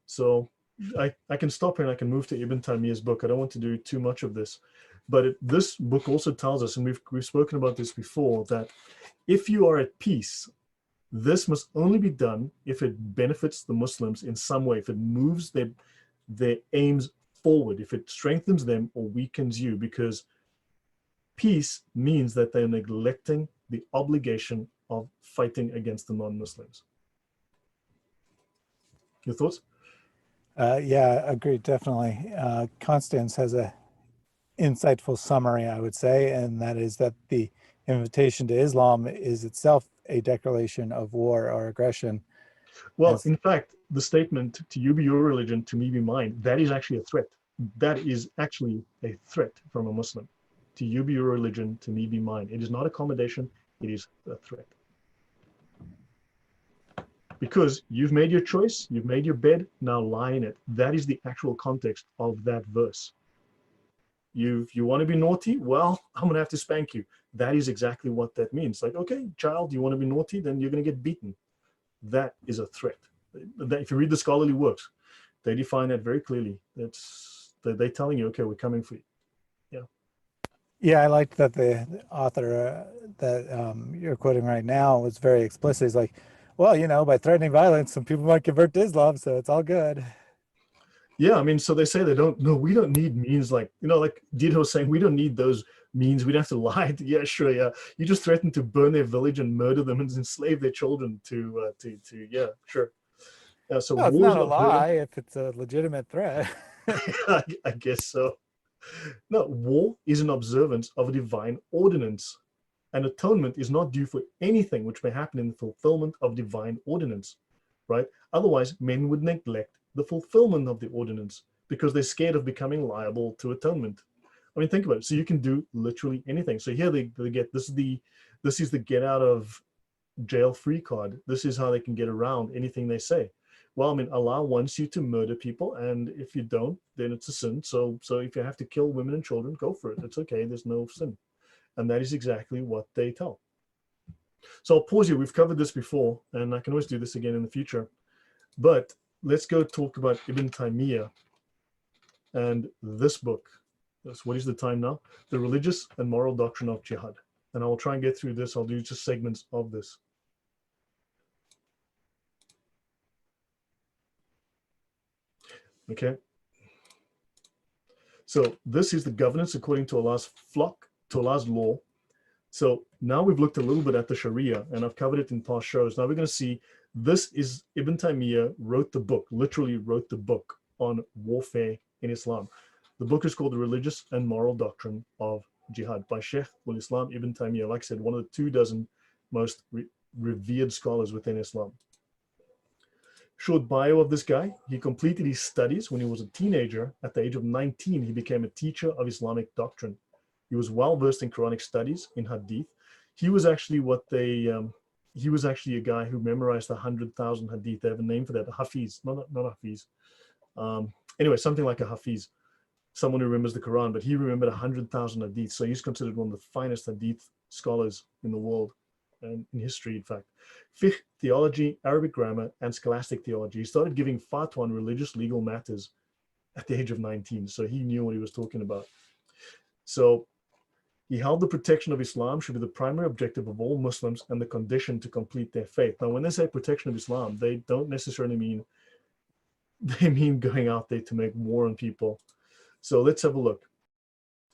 So I can stop here and I can move to Ibn Taymiyyah's book. I don't want to do too much of this, but this book also tells us, and we've spoken about this before, that if you are at peace, This must only be done if it benefits the Muslims in some way, if it moves their aims forward, if it strengthens them or weakens you, because peace means that they're neglecting the obligation of fighting against the non-Muslims. Your thoughts? Yeah, agreed, definitely. Constance has a insightful summary, I would say, and that is that the invitation to Islam is itself a declaration of war or aggression. Well, in fact, the statement, to you be your religion, to me be mine, that is actually a threat. That is actually a threat from a Muslim. To you be your religion, to me be mine. It is not accommodation, it is a threat. Because you've made your choice, you've made your bed, now lie in it. That is the actual context of that verse. You want to be naughty? Well, I'm going to have to spank you. That is exactly what that means. Like, okay, child, you want to be naughty? Then you're going to get beaten. That is a threat. If you read the scholarly works, they define that very clearly. They're telling you, okay, we're coming for you. Yeah. Yeah, I liked that the author that you're quoting right now was very explicit. He's like, well, you know, by threatening violence, some people might convert to Islam, so it's all good. Yeah, I mean, so they say they don't, no, we don't need means like, like Dito was saying, we don't need those means. We don't have to lie. Yeah, sure, yeah. You just threaten to burn their village and murder them and enslave their children to yeah, sure. So Well, it's war's not a not lie if it's a legitimate threat. I guess so. No, war is an observance of a divine ordinance. And atonement is not due for anything which may happen in the fulfillment of divine ordinance, right? Otherwise, men would neglect the fulfillment of the ordinance because they're scared of becoming liable to atonement. I mean, think about it. So you can do literally anything. So here they get, this is the get out of jail free card. This is how they can get around anything they say. Well, I mean, Allah wants you to murder people, and if you don't, then it's a sin. So if you have to kill women and children, go for it. It's okay. There's no sin. And that is exactly what they tell. So I'll pause here. We've covered this before, and I can always do this again in the future. But let's go talk about Ibn Taymiyyah and this book. So what is the time now? The Religious and Moral Doctrine of Jihad. And I will try and get through this. I'll do just segments of this. Okay. So this is the governance according to Allah's flock, to Allah's law. So now we've looked a little bit at the Sharia, and I've covered it in past shows. Now we're going to see, this is Ibn Taymiyyah wrote the book, literally wrote the book on warfare in Islam. The book is called The Religious and Moral Doctrine of Jihad by Sheikh al-Islam Ibn Taymiyyah. Like I said, one of the 24 most revered scholars within Islam. Short bio of this guy. He completed his studies when he was a teenager. At the age of 19, he became a teacher of Islamic doctrine. He was well versed in Quranic studies, in Hadith. He was actually he was actually a guy who memorized 100,000 Hadith. They have a name for that, a Hafiz, not Hafiz. Anyway, something like a Hafiz, someone who remembers the Quran, but he remembered 100,000 Hadith. So he's considered one of the finest Hadith scholars in the world, and in history, in fact. Fiqh, theology, Arabic grammar, and scholastic theology. He started giving fatwa on religious legal matters at the age of 19, so he knew what he was talking about. So he held the protection of Islam should be the primary objective of all Muslims and the condition to complete their faith. Now, when they say protection of Islam, they don't necessarily mean, they mean going out there to make war on people. So let's have a look.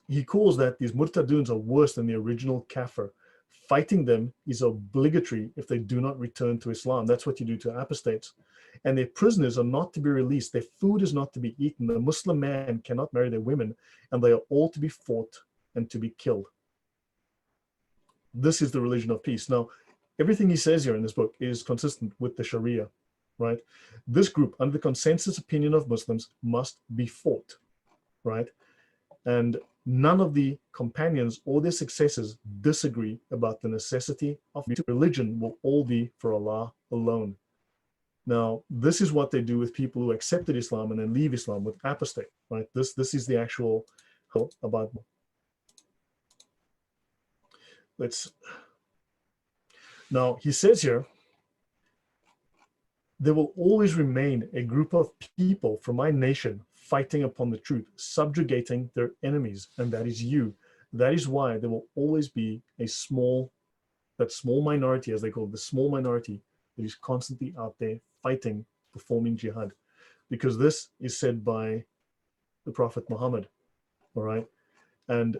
He calls that these murtaduns are worse than the original kafir. Fighting them is obligatory if they do not return to Islam. That's what you do to apostates. And their prisoners are not to be released. Their food is not to be eaten. The Muslim man cannot marry their women, and they are all to be fought and to be killed. This is the religion of peace. Now, everything he says here in this book is consistent with the Sharia, right? This group, under the consensus opinion of Muslims, must be fought, right? And none of the companions or their successors disagree about the necessity of religion will all be for Allah alone. Now, this is what they do with people who accepted Islam and then leave Islam, with apostate, right? This is the actual about. Now, he says here, there will always remain a group of people from my nation fighting upon the truth, subjugating their enemies, and that is you. That is why there will always be a small minority, as they call it, the small minority, that he's constantly out there fighting, performing jihad, because this is said by the Prophet Muhammad. All right, and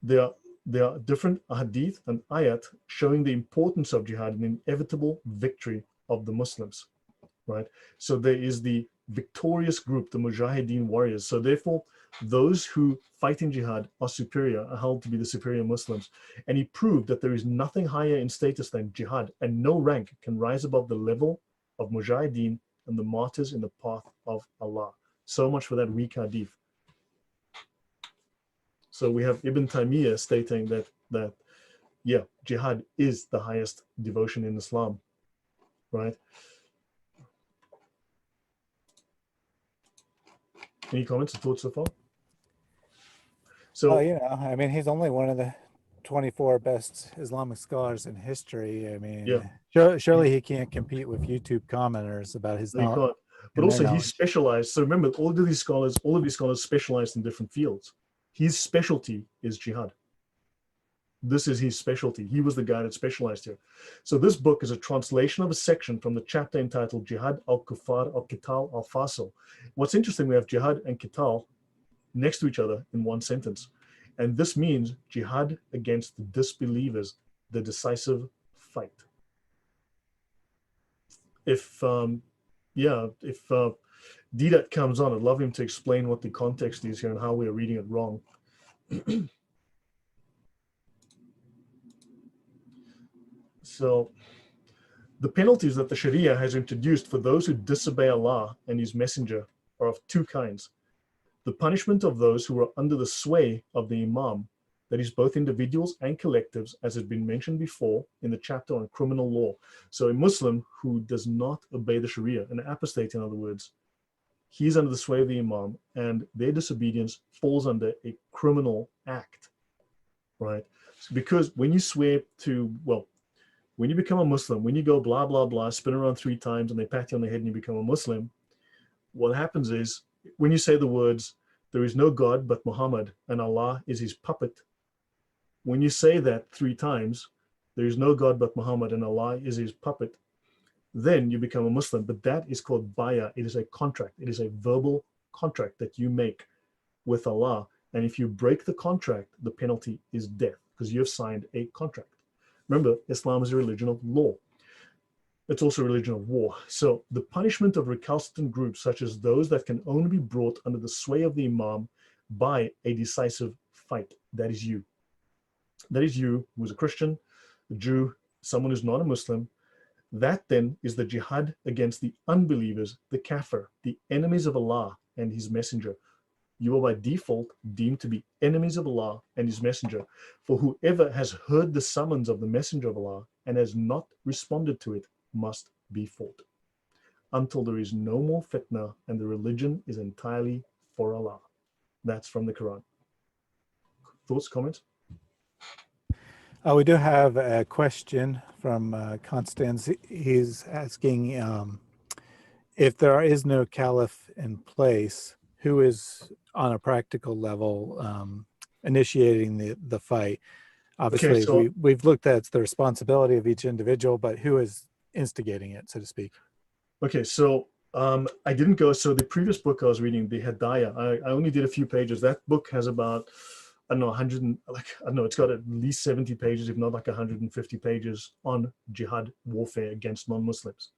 there are different hadith and ayat showing the importance of jihad and inevitable victory of the Muslims. Right, so there is the victorious group, the Mujahideen warriors. So therefore, those who fight in jihad are superior, are held to be the superior Muslims. And he proved that there is nothing higher in status than jihad, and no rank can rise above the level of Mujahideen and the martyrs in the path of Allah. So much for that weak hadith. So we have Ibn Taymiyyah stating that yeah, jihad is the highest devotion in Islam, right? Any comments or thoughts so far? So, well, you know, I mean, he's only one of the 24 best Islamic scholars in history. I mean, yeah, surely he can't compete with YouTube commenters about his they knowledge. can't. But also he's specialized. So remember, all of these scholars specialized in different fields. His specialty is jihad. This is his specialty. He was the guy that specialized here. So this book is a translation of a section from the chapter entitled Jihad al-Kufar al-Qital al-Fasil. What's interesting, we have jihad and qital next to each other in one sentence. And this means jihad against the disbelievers, the decisive fight. If Didat comes on, I'd love him to explain what the context is here and how we are reading it wrong. So the penalties that the Sharia has introduced for those who disobey Allah and his messenger are of two kinds. The punishment of those who are under the sway of the Imam, that is both individuals and collectives, as has been mentioned before in the chapter on criminal law. So a Muslim who does not obey the Sharia, an apostate in other words, he's under the sway of the Imam, and their disobedience falls under a criminal act, right? So because when you swear to, well, when you become a Muslim, when you go blah, blah, blah, spin around 3 times and they pat you on the head and you become a Muslim, what happens is when you say the words, there is no God but Muhammad and Allah is his puppet. When you say that 3 times, there is no God but Muhammad and Allah is his puppet, then you become a Muslim. But that is called bay'ah. It is a contract. It is a verbal contract that you make with Allah. And if you break the contract, the penalty is death because you have signed a contract. Remember, Islam is a religion of law. It's also a religion of war. So the punishment of recalcitrant groups, such as those that can only be brought under the sway of the Imam by a decisive fight, that is you. That is you, who's a Christian, a Jew, someone who's not a Muslim. That then is the jihad against the unbelievers, the kafir, the enemies of Allah and his messenger. You are by default deemed to be enemies of Allah and his messenger. For whoever has heard the summons of the messenger of Allah and has not responded to it must be fought until there is no more fitna and the religion is entirely for Allah. That's from the Quran. Thoughts, comments? We do have a question from Constance. He's asking if there is no caliph in place, who is on a practical level initiating the fight? Obviously, Okay, so, we've looked at the responsibility of each individual, but who is instigating it, so to speak? okay, so I didn't go. So the previous book I was reading, the Hedaya, I only did a few pages. That book has about, I don't know, 100, I don't know, it's got at least 70 pages, if not like 150 pages on jihad warfare against non-Muslims,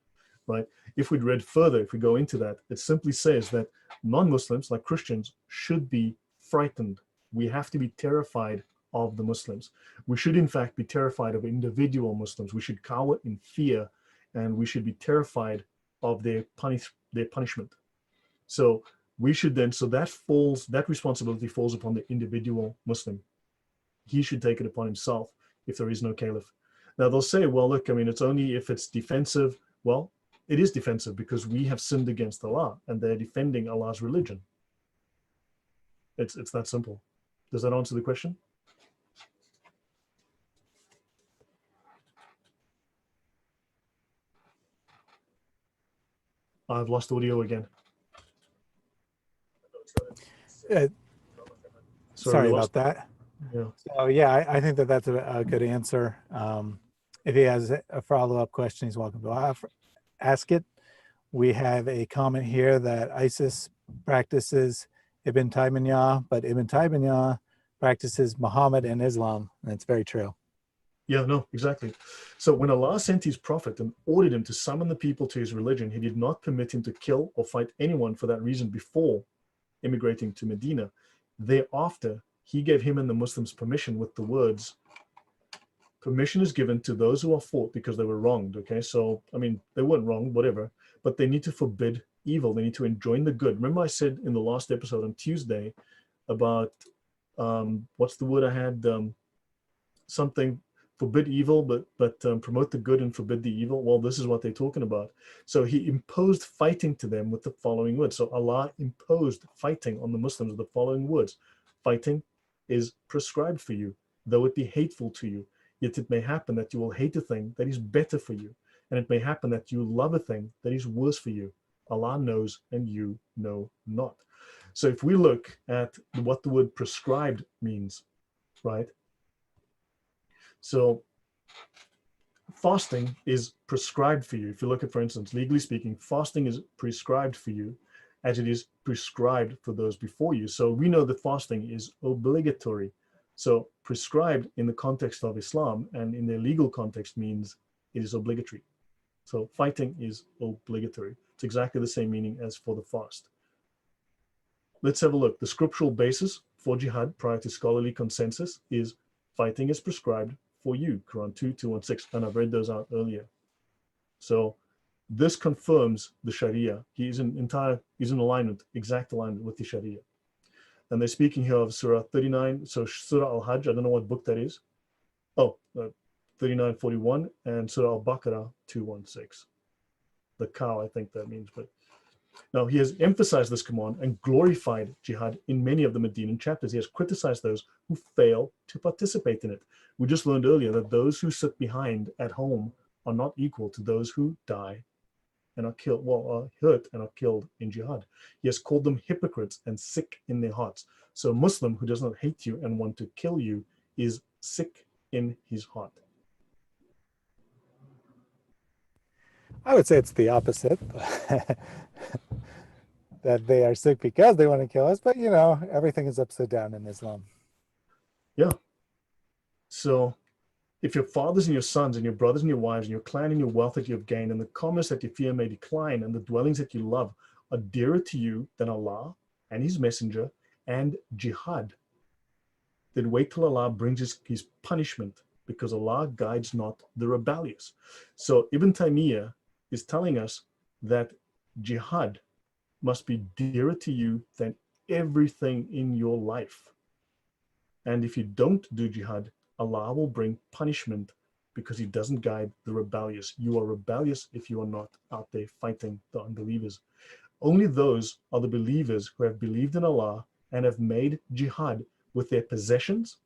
right? If we'd read further, if we go into that, it simply says that non-Muslims, like Christians, should be frightened. We have to be terrified of the Muslims. We should, in fact, be terrified of individual Muslims. We should cower in fear, and we should be terrified of their punishment. So we should then, so that responsibility falls upon the individual Muslim. He should take it upon himself if there is no caliph. Now they'll say, well, look, I mean, it's only if it's defensive. Well, it is defensive because we have sinned against Allah and they're defending Allah's religion. It's that simple. Does that answer the question? I've lost audio again. Sorry about that. Yeah. So yeah, I think that's a good answer. If he has a follow-up question, he's welcome to ask it. We have a comment here that ISIS practices Ibn Taymiyyah, but Ibn Taymiyyah practices Muhammad and Islam, and it's very true. Yeah, no, exactly. So when Allah sent his prophet and ordered him to summon the people to his religion, he did not permit him to kill or fight anyone for that reason before immigrating to Medina. Thereafter, he gave him and the Muslims permission with the words, permission is given to those who are fought because they were wronged. Okay, so I mean, they weren't wrong, whatever, but they need to forbid evil. They need to enjoin the good. Remember I said in the last episode on Tuesday about what's the word I had? Something forbid evil, but promote the good and forbid the evil. Well, this is what they're talking about. So he imposed fighting to them with the following words. So Allah imposed fighting on the Muslims with the following words. Fighting is prescribed for you, though it be hateful to you. Yet it may happen that you will hate a thing that is better for you. And it may happen that you love a thing that is worse for you. Allah knows and you know not. So if we look at what the word prescribed means, right? So fasting is prescribed for you. If you look at, for instance, legally speaking, fasting is prescribed for you as it is prescribed for those before you. So we know that fasting is obligatory. So prescribed in the context of Islam and in the legal context means it is obligatory. So fighting is obligatory. It's exactly the same meaning as for the fast. Let's have a look. The scriptural basis for jihad prior to scholarly consensus is fighting is prescribed for you, Quran 2:216, and I've read those out earlier. So this confirms the Sharia. He's in alignment, exact alignment with the Sharia. And they're speaking here of Surah 39, so Surah Al-Hajj, I don't know what book that is. Oh, 39:41, and Surah Al-Baqarah 2:16. The cow, I think that means, but now he has emphasized this command and glorified jihad in many of the Medinan chapters. He has criticized those who fail to participate in it. We just learned earlier that those who sit behind at home are not equal to those who die and are killed, are hurt and are killed in jihad. He has called them hypocrites and sick in their hearts. So a Muslim who does not hate you and want to kill you is sick in his heart. I would say it's the opposite. That they are sick because they want to kill us, but you know, everything is upside down in Islam. Yeah. So if your fathers and your sons and your brothers and your wives and your clan and your wealth that you have gained and the commerce that you fear may decline and the dwellings that you love are dearer to you than Allah and his messenger and jihad, then wait till Allah brings his punishment, because Allah guides not the rebellious. So Ibn Taymiyyah is telling us that jihad must be dearer to you than everything in your life. And if you don't do jihad, Allah will bring punishment because he doesn't guide the rebellious. You are rebellious if you are not out there fighting the unbelievers. Only those are the believers who have believed in Allah and have made jihad with their possessions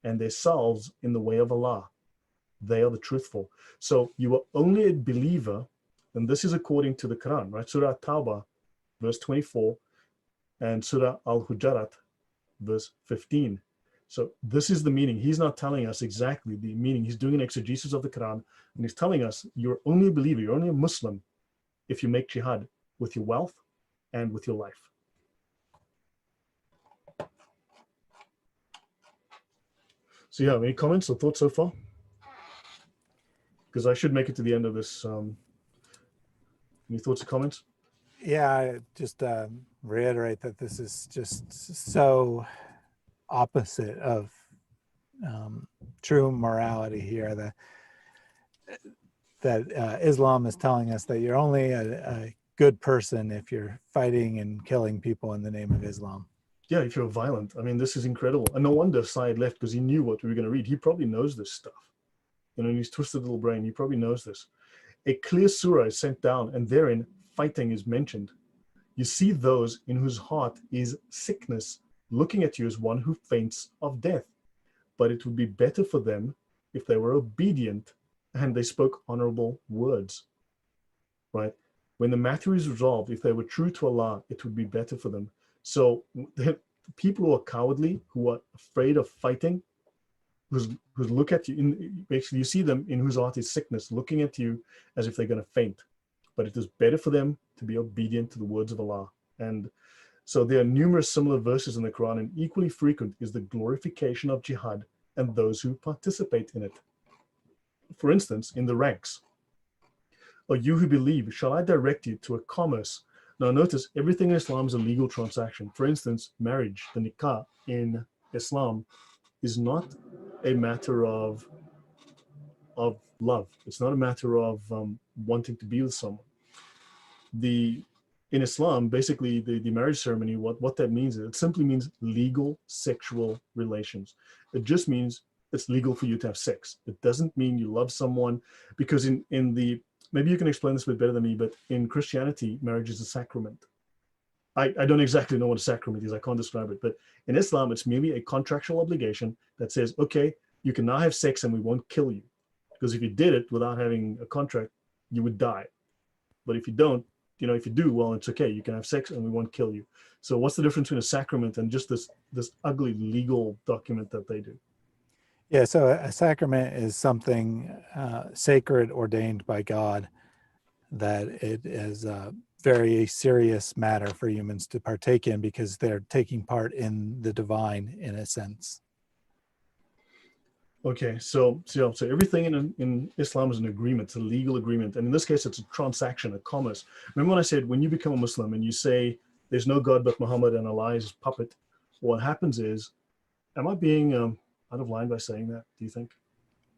and their selves in the way of Allah. They are the truthful. So you are only a believer, and this is according to the Quran, right? Surah Tawbah, verse 24, and Surah Al-Hujarat, verse 15. So this is the meaning. He's not telling us exactly the meaning. He's doing an exegesis of the Quran, and he's telling us you're only a believer, you're only a Muslim if you make jihad with your wealth and with your life. So yeah, any comments or thoughts so far? Because I should make it to the end of this. Any thoughts or comments? Yeah, I just reiterate that this is just so opposite of true morality here. That Islam is telling us that you're only a good person if you're fighting and killing people in the name of Islam. Yeah, if you're violent. I mean, this is incredible. And no wonder Syed left, because he knew what we were going to read. He probably knows this stuff. You know, in his twisted little brain, he probably knows this. A clear surah is sent down, and therein fighting is mentioned. You see those in whose heart is sickness looking at you as one who faints of death. But it would be better for them if they were obedient and they spoke honorable words, right? When the matter is resolved, if they were true to Allah, it would be better for them. So the people who are cowardly, who are afraid of fighting, who look at you, basically you see them in whose heart is sickness, looking at you as if they're going to faint. But it is better for them to be obedient to the words of Allah. And so there are numerous similar verses in the Quran, and equally frequent is the glorification of jihad and those who participate in it. For instance, in the ranks, "O you who believe, shall I direct you to a commerce?" Now notice, everything in Islam is a legal transaction. For instance, marriage, the nikah in Islam, is not a matter of love. It's not a matter of wanting to be with someone. In Islam, basically the marriage ceremony, what that means is, it simply means legal sexual relations. It just means it's legal for you to have sex. It doesn't mean you love someone, because maybe you can explain this a bit better than me, but in Christianity, marriage is a sacrament. I don't exactly know what a sacrament is. I can't describe it. But in Islam, it's merely a contractual obligation that says, okay, you can now have sex and we won't kill you. Because if you did it without having a contract, you would die. But if you don't, if you do, well, it's okay. You can have sex and we won't kill you. So what's the difference between a sacrament and just this ugly legal document that they do? Yeah, so a sacrament is something sacred, ordained by God, that it is a very serious matter for humans to partake in, because they're taking part in the divine, in a sense. Okay, so everything in Islam is an agreement, it's a legal agreement. And in this case, it's a transaction, a commerce. Remember when I said, when you become a Muslim and you say, there's no God but Muhammad and Allah is his puppet, what happens is, am I being out of line by saying that, do you think?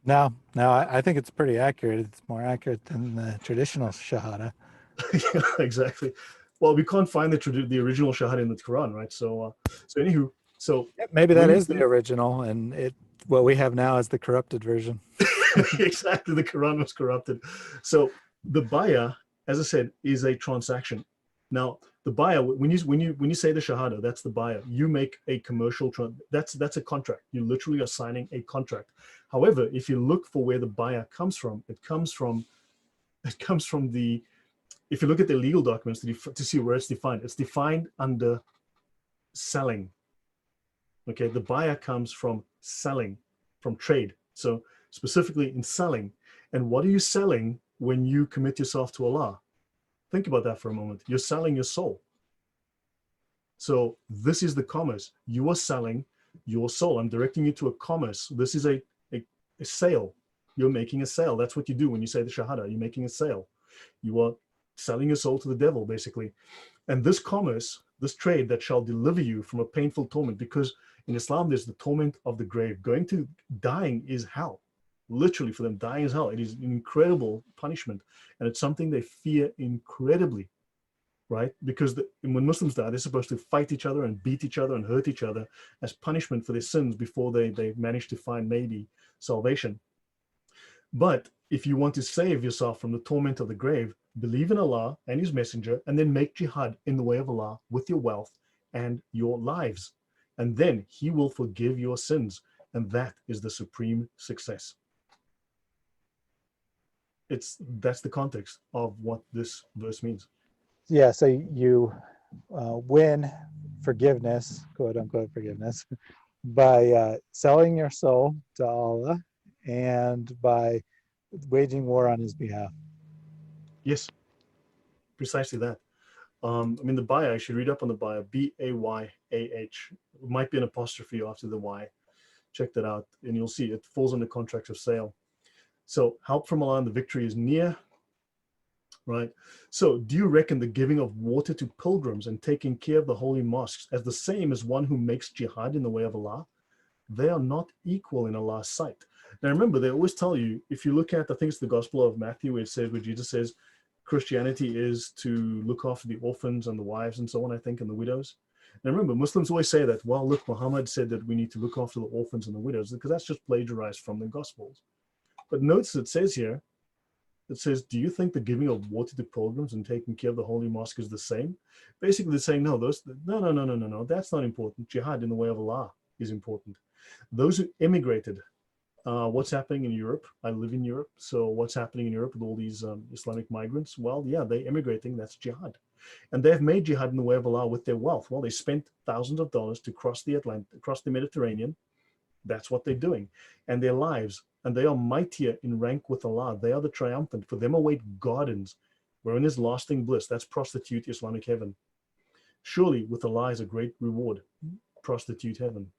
No, I think it's pretty accurate. It's more accurate than the traditional Shahada. Yeah, exactly. Well, we can't find the original Shahada in the Quran, right? So anywho, so Maybe that is the original, and what we have now is the corrupted version. Exactly, the Quran was corrupted. So the bay'ah, as I said, is a transaction. Now, the bay'ah, when you say the Shahada, that's the bay'ah. You make a commercial that's a contract. You literally are signing a contract. However, if you look for where the bay'ah comes from, it comes from the, if you look at the legal documents to see where it's defined under selling. Okay, the bay'ah comes from selling, from trade. So specifically in selling. And what are you selling when you commit yourself to Allah? Think about that for a moment. You're selling your soul. So this is the commerce. You are selling your soul. I'm directing you to a commerce. This is a sale. You're making a sale. That's what you do when you say the Shahada. You're making a sale. You are selling your soul to the devil, basically. And this commerce, this trade that shall deliver you from a painful torment, because in Islam, there's the torment of the grave. Dying is hell. Literally, for them, dying is hell. It is an incredible punishment. And it's something they fear incredibly, right? Because when Muslims die, they're supposed to fight each other and beat each other and hurt each other as punishment for their sins before they manage to find maybe salvation. But if you want to save yourself from the torment of the grave, believe in Allah and his messenger, and then make jihad in the way of Allah with your wealth and your lives. And then he will forgive your sins. And that is the supreme success. That's the context of what this verse means. Yeah, so you win forgiveness, quote unquote forgiveness, by selling your soul to Allah and by waging war on his behalf. Yes, precisely that. The bay'ah, I should read up on the bay'ah, bayah. It might be an apostrophe after the Y. Check that out, and you'll see it falls under contracts of sale. So help from Allah and the victory is near, right? So do you reckon the giving of water to pilgrims and taking care of the holy mosques as the same as one who makes jihad in the way of Allah? They are not equal in Allah's sight. Now remember, they always tell you, if you look at, I think it's the Gospel of Matthew, where Jesus says Christianity is to look after the orphans and the wives and so on, I think, and the widows. Now remember, Muslims always say that, well, look, Muhammad said that we need to look after the orphans and the widows, because that's just plagiarized from the Gospels. But notice it says here, it says, do you think the giving of water to pilgrims and taking care of the holy mosque is the same? Basically, they're saying, no, that's not important. Jihad in the way of Allah is important. Those who immigrated, what's happening in Europe? I live in Europe, so what's happening in Europe with all these Islamic migrants? Well, yeah, they're immigrating, that's jihad. And they've made jihad in the way of Allah with their wealth. Well, they spent thousands of dollars to cross the Mediterranean, That's what they're doing. And their lives, and they are mightier in rank with Allah. They are the triumphant. For them await gardens, wherein is lasting bliss. That's prostitute Islamic heaven. Surely with Allah is a great reward. Prostitute heaven.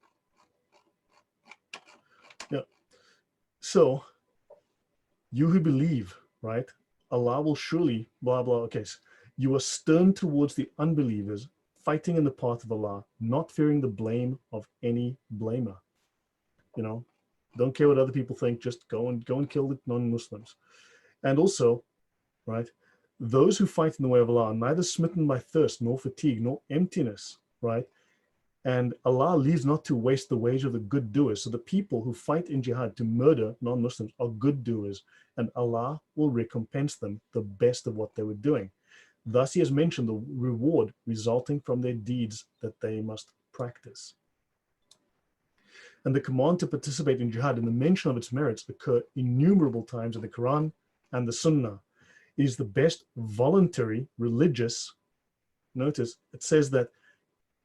Yeah. So, you who believe, right? Allah will surely, blah, blah. Okay, so you are stern towards the unbelievers, fighting in the path of Allah, not fearing the blame of any blamer. You know, don't care what other people think, just go and kill the non-Muslims. And also, right, those who fight in the way of Allah are neither smitten by thirst, nor fatigue, nor emptiness, right? And Allah leaves not to waste the wage of the good doers. So the people who fight in jihad to murder non-Muslims are good doers, and Allah will recompense them the best of what they were doing. Thus he has mentioned the reward resulting from their deeds that they must practice. And the command to participate in jihad and the mention of its merits occur innumerable times in the Quran and the Sunnah. It is the best voluntary religious, notice it says that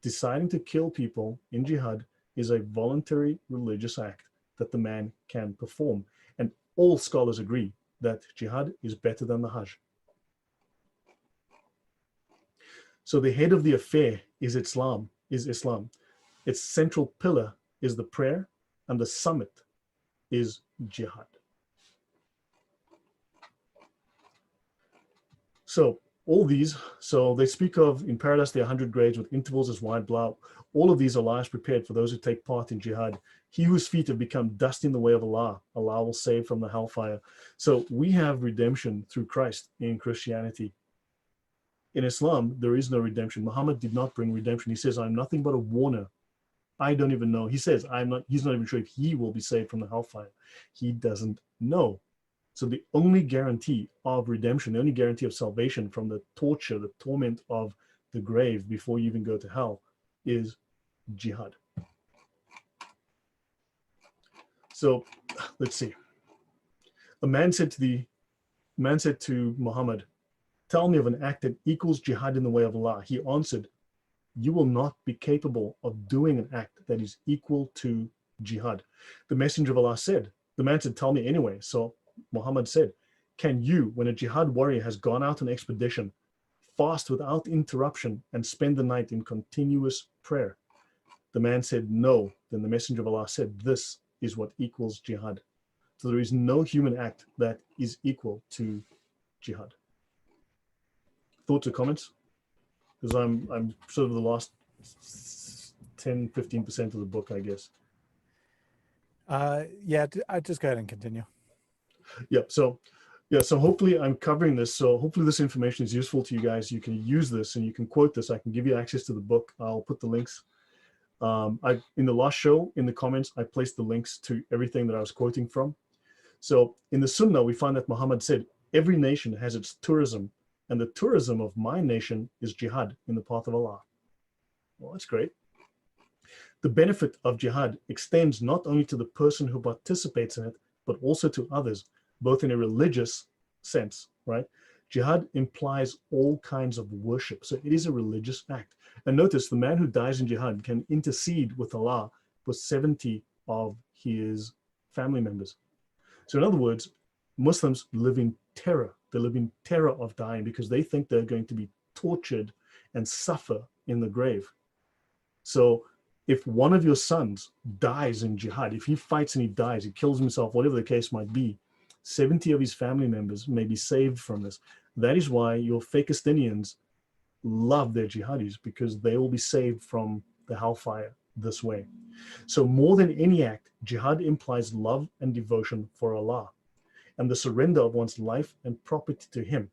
deciding to kill people in jihad is a voluntary religious act that the man can perform. And all scholars agree that jihad is better than the Hajj. So the head of the affair is Islam. Its central pillar is the prayer, and the summit is jihad. So all these, so they speak of in paradise there are 100 graves with intervals as wide, blah. All of these are lives prepared for those who take part in jihad. He whose feet have become dust in the way of Allah, Allah will save from the hellfire. So we have redemption through Christ in Christianity. In Islam, there is no redemption. Muhammad did not bring redemption. He says, I'm nothing but a warner. I don't even know. He says, he's not even sure if he will be saved from the hellfire. He doesn't know. So the only guarantee of redemption, the only guarantee of salvation from the torture, the torment of the grave before you even go to hell is jihad. So let's see. A man said to Muhammad, tell me of an act that equals jihad in the way of Allah. He answered, you will not be capable of doing an act that is equal to jihad. The messenger of Allah said, the man said, tell me anyway. So Muhammad said, can you, when a jihad warrior has gone out on expedition, fast without interruption and spend the night in continuous prayer? The man said, no. Then the messenger of Allah said, this is what equals jihad. So there is no human act that is equal to jihad. Thoughts or comments? Because I'm sort of the last 10-15% of the book, I guess. Yeah, I just go ahead and continue. Yeah, so hopefully I'm covering this. So hopefully this information is useful to you guys. You can use this and you can quote this. I can give you access to the book. I'll put the links. In the last show, in the comments, I placed the links to everything that I was quoting from. So in the Sunnah, we find that Muhammad said, every nation has its tourism, and the tourism of my nation is jihad in the path of Allah. Well, that's great. The benefit of jihad extends not only to the person who participates in it, but also to others, both in a religious sense, right? Jihad implies all kinds of worship. So it is a religious act. And notice the man who dies in jihad can intercede with Allah for 70 of his family members. So in other words, Muslims live in terror. They live in terror of dying because they think they're going to be tortured and suffer in the grave. So if one of your sons dies in jihad, if he fights and he dies, he kills himself, whatever the case might be, 70 of his family members may be saved from this. That is why your Fakistinians love their jihadis, because they will be saved from the hellfire this way. So more than any act, jihad implies love and devotion for Allah and the surrender of one's life and property to him,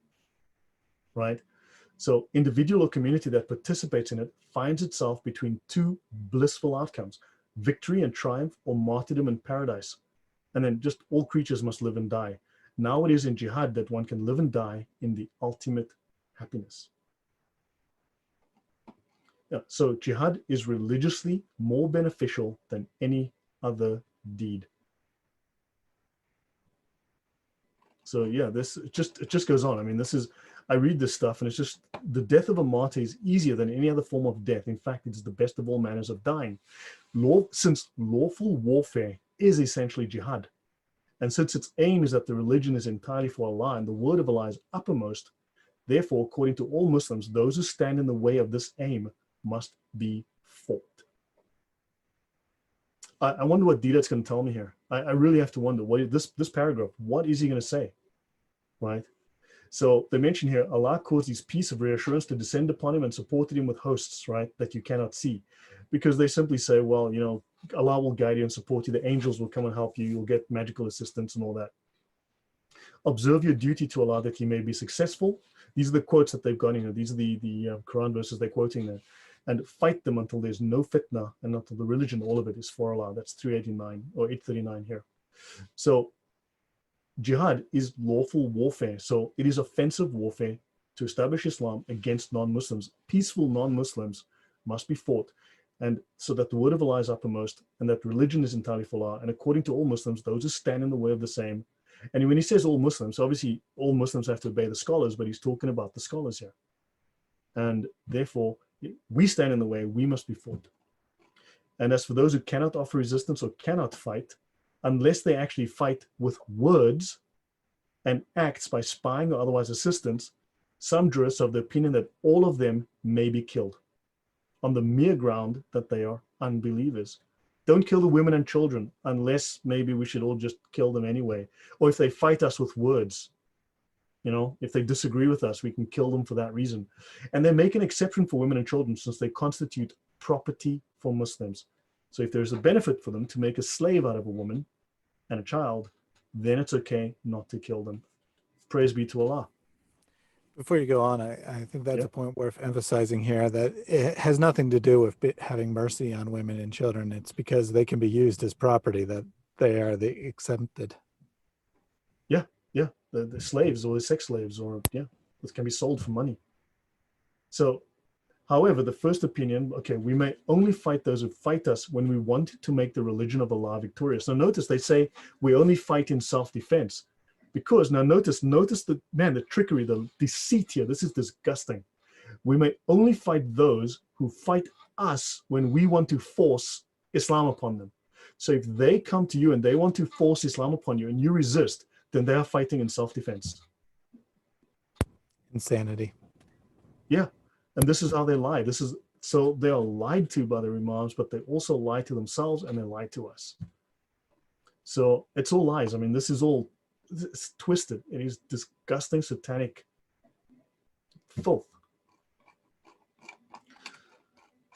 right? So individual or community that participates in it finds itself between two blissful outcomes, victory and triumph, or martyrdom and paradise. And then just all creatures must live and die. Now it is in jihad that one can live and die in the ultimate happiness. Yeah, so jihad is religiously more beneficial than any other deed. So yeah, it just goes on. I mean, I read this stuff and it's just the death of a martyr is easier than any other form of death. In fact, it's the best of all manners of dying. Since lawful warfare is essentially jihad, and since its aim is that the religion is entirely for Allah and the word of Allah is uppermost, therefore, according to all Muslims, those who stand in the way of this aim must be fought. I wonder what Didat's going to tell me here. I really have to wonder what this paragraph, what is he going to say, right? So they mention here, Allah caused his peace of reassurance to descend upon him and supported him with hosts, right, that you cannot see. Because they simply say, well, you know, Allah will guide you and support you. The angels will come and help you. You'll get magical assistance and all that. Observe your duty to Allah that you may be successful. These are the quotes that they've got in here. These are the Quran verses they're quoting there. And fight them until there's no fitna and until the religion, all of it is for Allah. That's 389 or 839 here. So jihad is lawful warfare. So it is offensive warfare to establish Islam against non-Muslims. Peaceful non-Muslims must be fought. And so that the word of Allah is uppermost and that religion is entirely for Allah. And according to all Muslims, those who stand in the way of the same. And when he says all Muslims, obviously all Muslims have to obey the scholars, but he's talking about the scholars here. And therefore, we stand in the way, we must be fought. And as for those who cannot offer resistance or cannot fight, unless they actually fight with words and acts by spying or otherwise assistance, some jurists are of the opinion that all of them may be killed on the mere ground that they are unbelievers. Don't kill the women and children unless maybe we should all just kill them anyway. Or if they fight us with words, you know, if they disagree with us, we can kill them for that reason. And they make an exception for women and children since they constitute property for Muslims. So if there's a benefit for them to make a slave out of a woman and a child, then it's okay not to kill them. Praise be to Allah. Before you go on, I think that's a point worth emphasizing here, that it has nothing to do with having mercy on women and children. It's because they can be used as property that they are the exempted. The slaves or the sex slaves, or this can be sold for money. So, however, the first opinion, okay, we may only fight those who fight us when we want to make the religion of Allah victorious. Now notice they say we only fight in self-defense. Because now notice the trickery, the deceit here. This is disgusting. We may only fight those who fight us when we want to force Islam upon them. So if they come to you and they want to force Islam upon you and you resist, then they are fighting in self-defense. Insanity. Yeah, and this is how they lie. So they are lied to by their imams, but they also lie to themselves and they lie to us. So it's all lies. I mean, it's twisted. It is disgusting, satanic filth.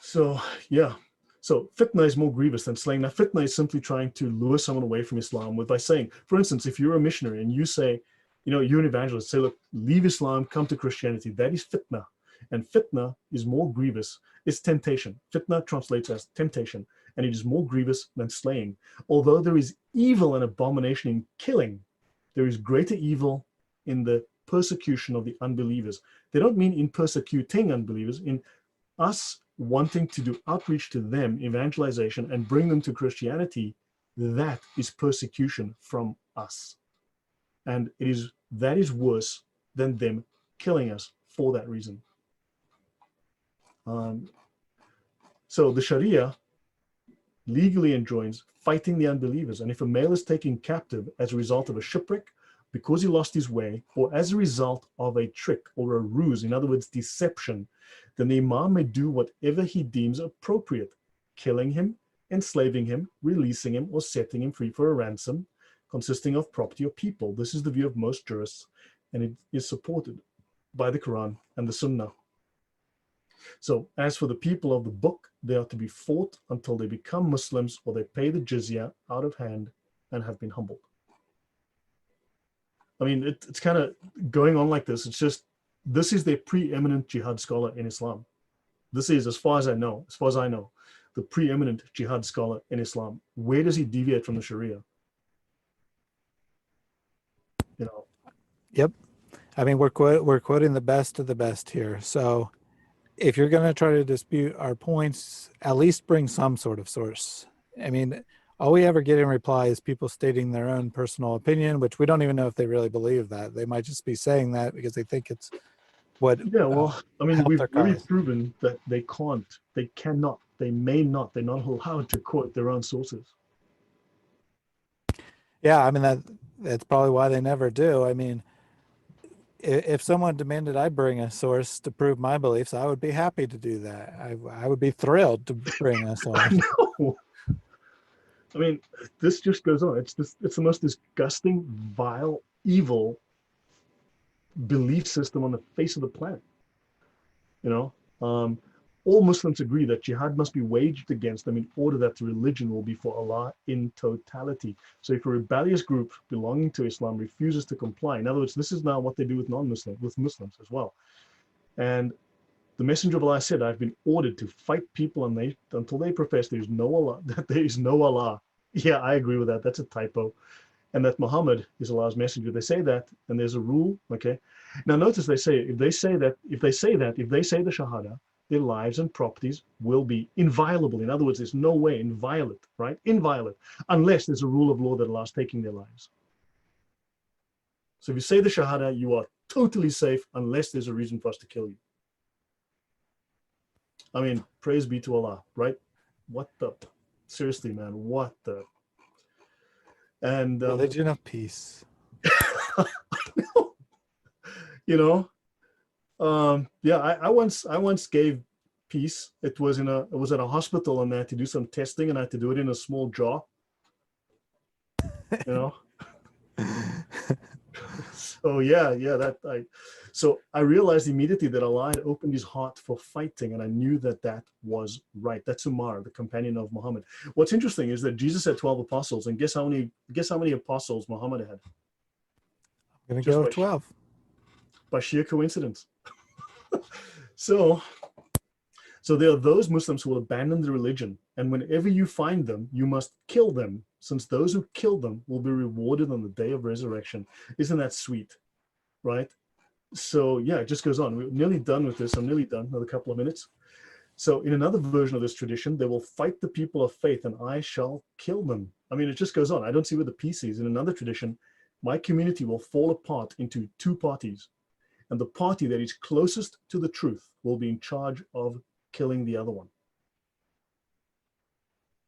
So yeah. So fitna is more grievous than slaying. Now fitna is simply trying to lure someone away from Islam by saying, for instance, if you're a missionary and you say, you know, you're an evangelist, say, look, leave Islam, come to Christianity. That is fitna. And fitna is more grievous. It's temptation. Fitna translates as temptation. And it is more grievous than slaying. Although there is evil and abomination in killing, there is greater evil in the persecution of the unbelievers. They don't mean in persecuting unbelievers, in us wanting to do outreach to them, evangelization, and bring them to Christianity. That is persecution from us. And that is worse than them killing us for that reason. So the Sharia legally enjoins fighting the unbelievers. And if a male is taken captive as a result of a shipwreck, because he lost his way, or as a result of a trick or a ruse, in other words, deception, then the imam may do whatever he deems appropriate, killing him, enslaving him, releasing him, or setting him free for a ransom, consisting of property or people. This is the view of most jurists, and it is supported by the Quran and the Sunnah. So as for the people of the book, they are to be fought until they become Muslims or they pay the jizya out of hand and have been humbled. I mean, it's kind of going on like this. It's just, this is the preeminent jihad scholar in Islam. This is, as far as I know, the preeminent jihad scholar in Islam. Where does he deviate from the Sharia? You know. Yep. I mean, we're quoting the best of the best here. So if you're going to try to dispute our points, at least bring some sort of source. I mean, all we ever get in reply is people stating their own personal opinion, which we don't even know if they really believe that. They might just be saying that because they think it's what Yeah, well, I mean, helped we've their already cause. proven that they can't, they cannot, they may not, they're not allowed to quote their own sources. Yeah, I mean, that's probably why they never do. I mean, if someone demanded I bring a source to prove my beliefs, I would be happy to do that. I would be thrilled to bring a source. No, I mean, this just goes on. It's the most disgusting, vile, evil belief system on the face of the planet. You know, all Muslims agree that jihad must be waged against them in order that the religion will be for Allah in totality. So if a rebellious group belonging to Islam refuses to comply, in other words, this is now what they do with non-Muslims, with Muslims as well. And the Messenger of Allah said, I've been ordered to fight people until they profess there is no Allah, that there is no Allah. Yeah, I agree with that. That's a typo. And that Muhammad is Allah's messenger. They say that, and there's a rule. Okay. Now notice if they say the Shahada, their lives and properties will be inviolable. In other words, there's no way inviolate, right? Inviolate, unless there's a rule of law that Allah's taking their lives. So if you say the Shahada, you are totally safe unless there's a reason for us to kill you. I mean, praise be to Allah, right? What the, seriously, man, what the, and Religion of peace. you know, yeah, I once gave peace. It was at a hospital, and I had to do some testing, and I had to do it in a small jar, you know. So so I realized immediately that Allah had opened his heart for fighting, and I knew that was right. That's Umar, the companion of Muhammad. What's interesting is that Jesus had 12 apostles, and guess how many apostles Muhammad had? I'm gonna go with 12. By sheer coincidence. So there are those Muslims who will abandon the religion, and whenever you find them, you must kill them, since those who kill them will be rewarded on the day of resurrection. Isn't that sweet? Right? So yeah, it just goes on. We're nearly done with this. I'm nearly done, another couple of minutes. So in another version of this tradition, they will fight the people of faith and I shall kill them. I mean, it just goes on. I don't see where the peace is. In another tradition, my community will fall apart into two parties, and the party that is closest to the truth will be in charge of killing the other one.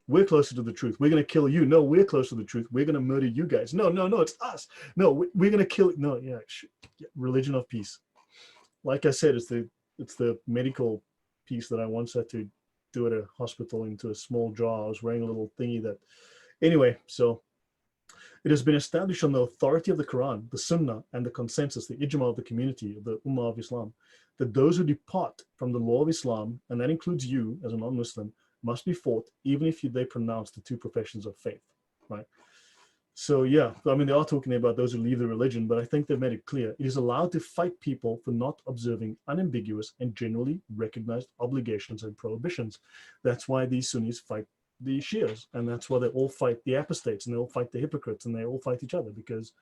We're closer to the truth. We're going to kill you. No, we're closer to the truth. We're going to murder you guys. No, it's us. No, we're going to kill. No, yeah, religion of peace. Like I said, it's the medical piece that I once had to do at a hospital into a small jar. I was wearing a little thingy that, anyway, so it has been established on the authority of the Quran, the Sunnah, and the consensus, the ijma of the community, the Ummah of Islam, that those who depart from the law of Islam, and that includes you as a non-Muslim, must be fought, even if they pronounce the two professions of faith, right? So yeah, I mean, they are talking about those who leave the religion, but I think they've made it clear. It is allowed to fight people for not observing unambiguous and generally recognized obligations and prohibitions. That's why these Sunnis fight the Shias, and that's why they all fight the apostates, and they all fight the hypocrites, and they all fight each other, because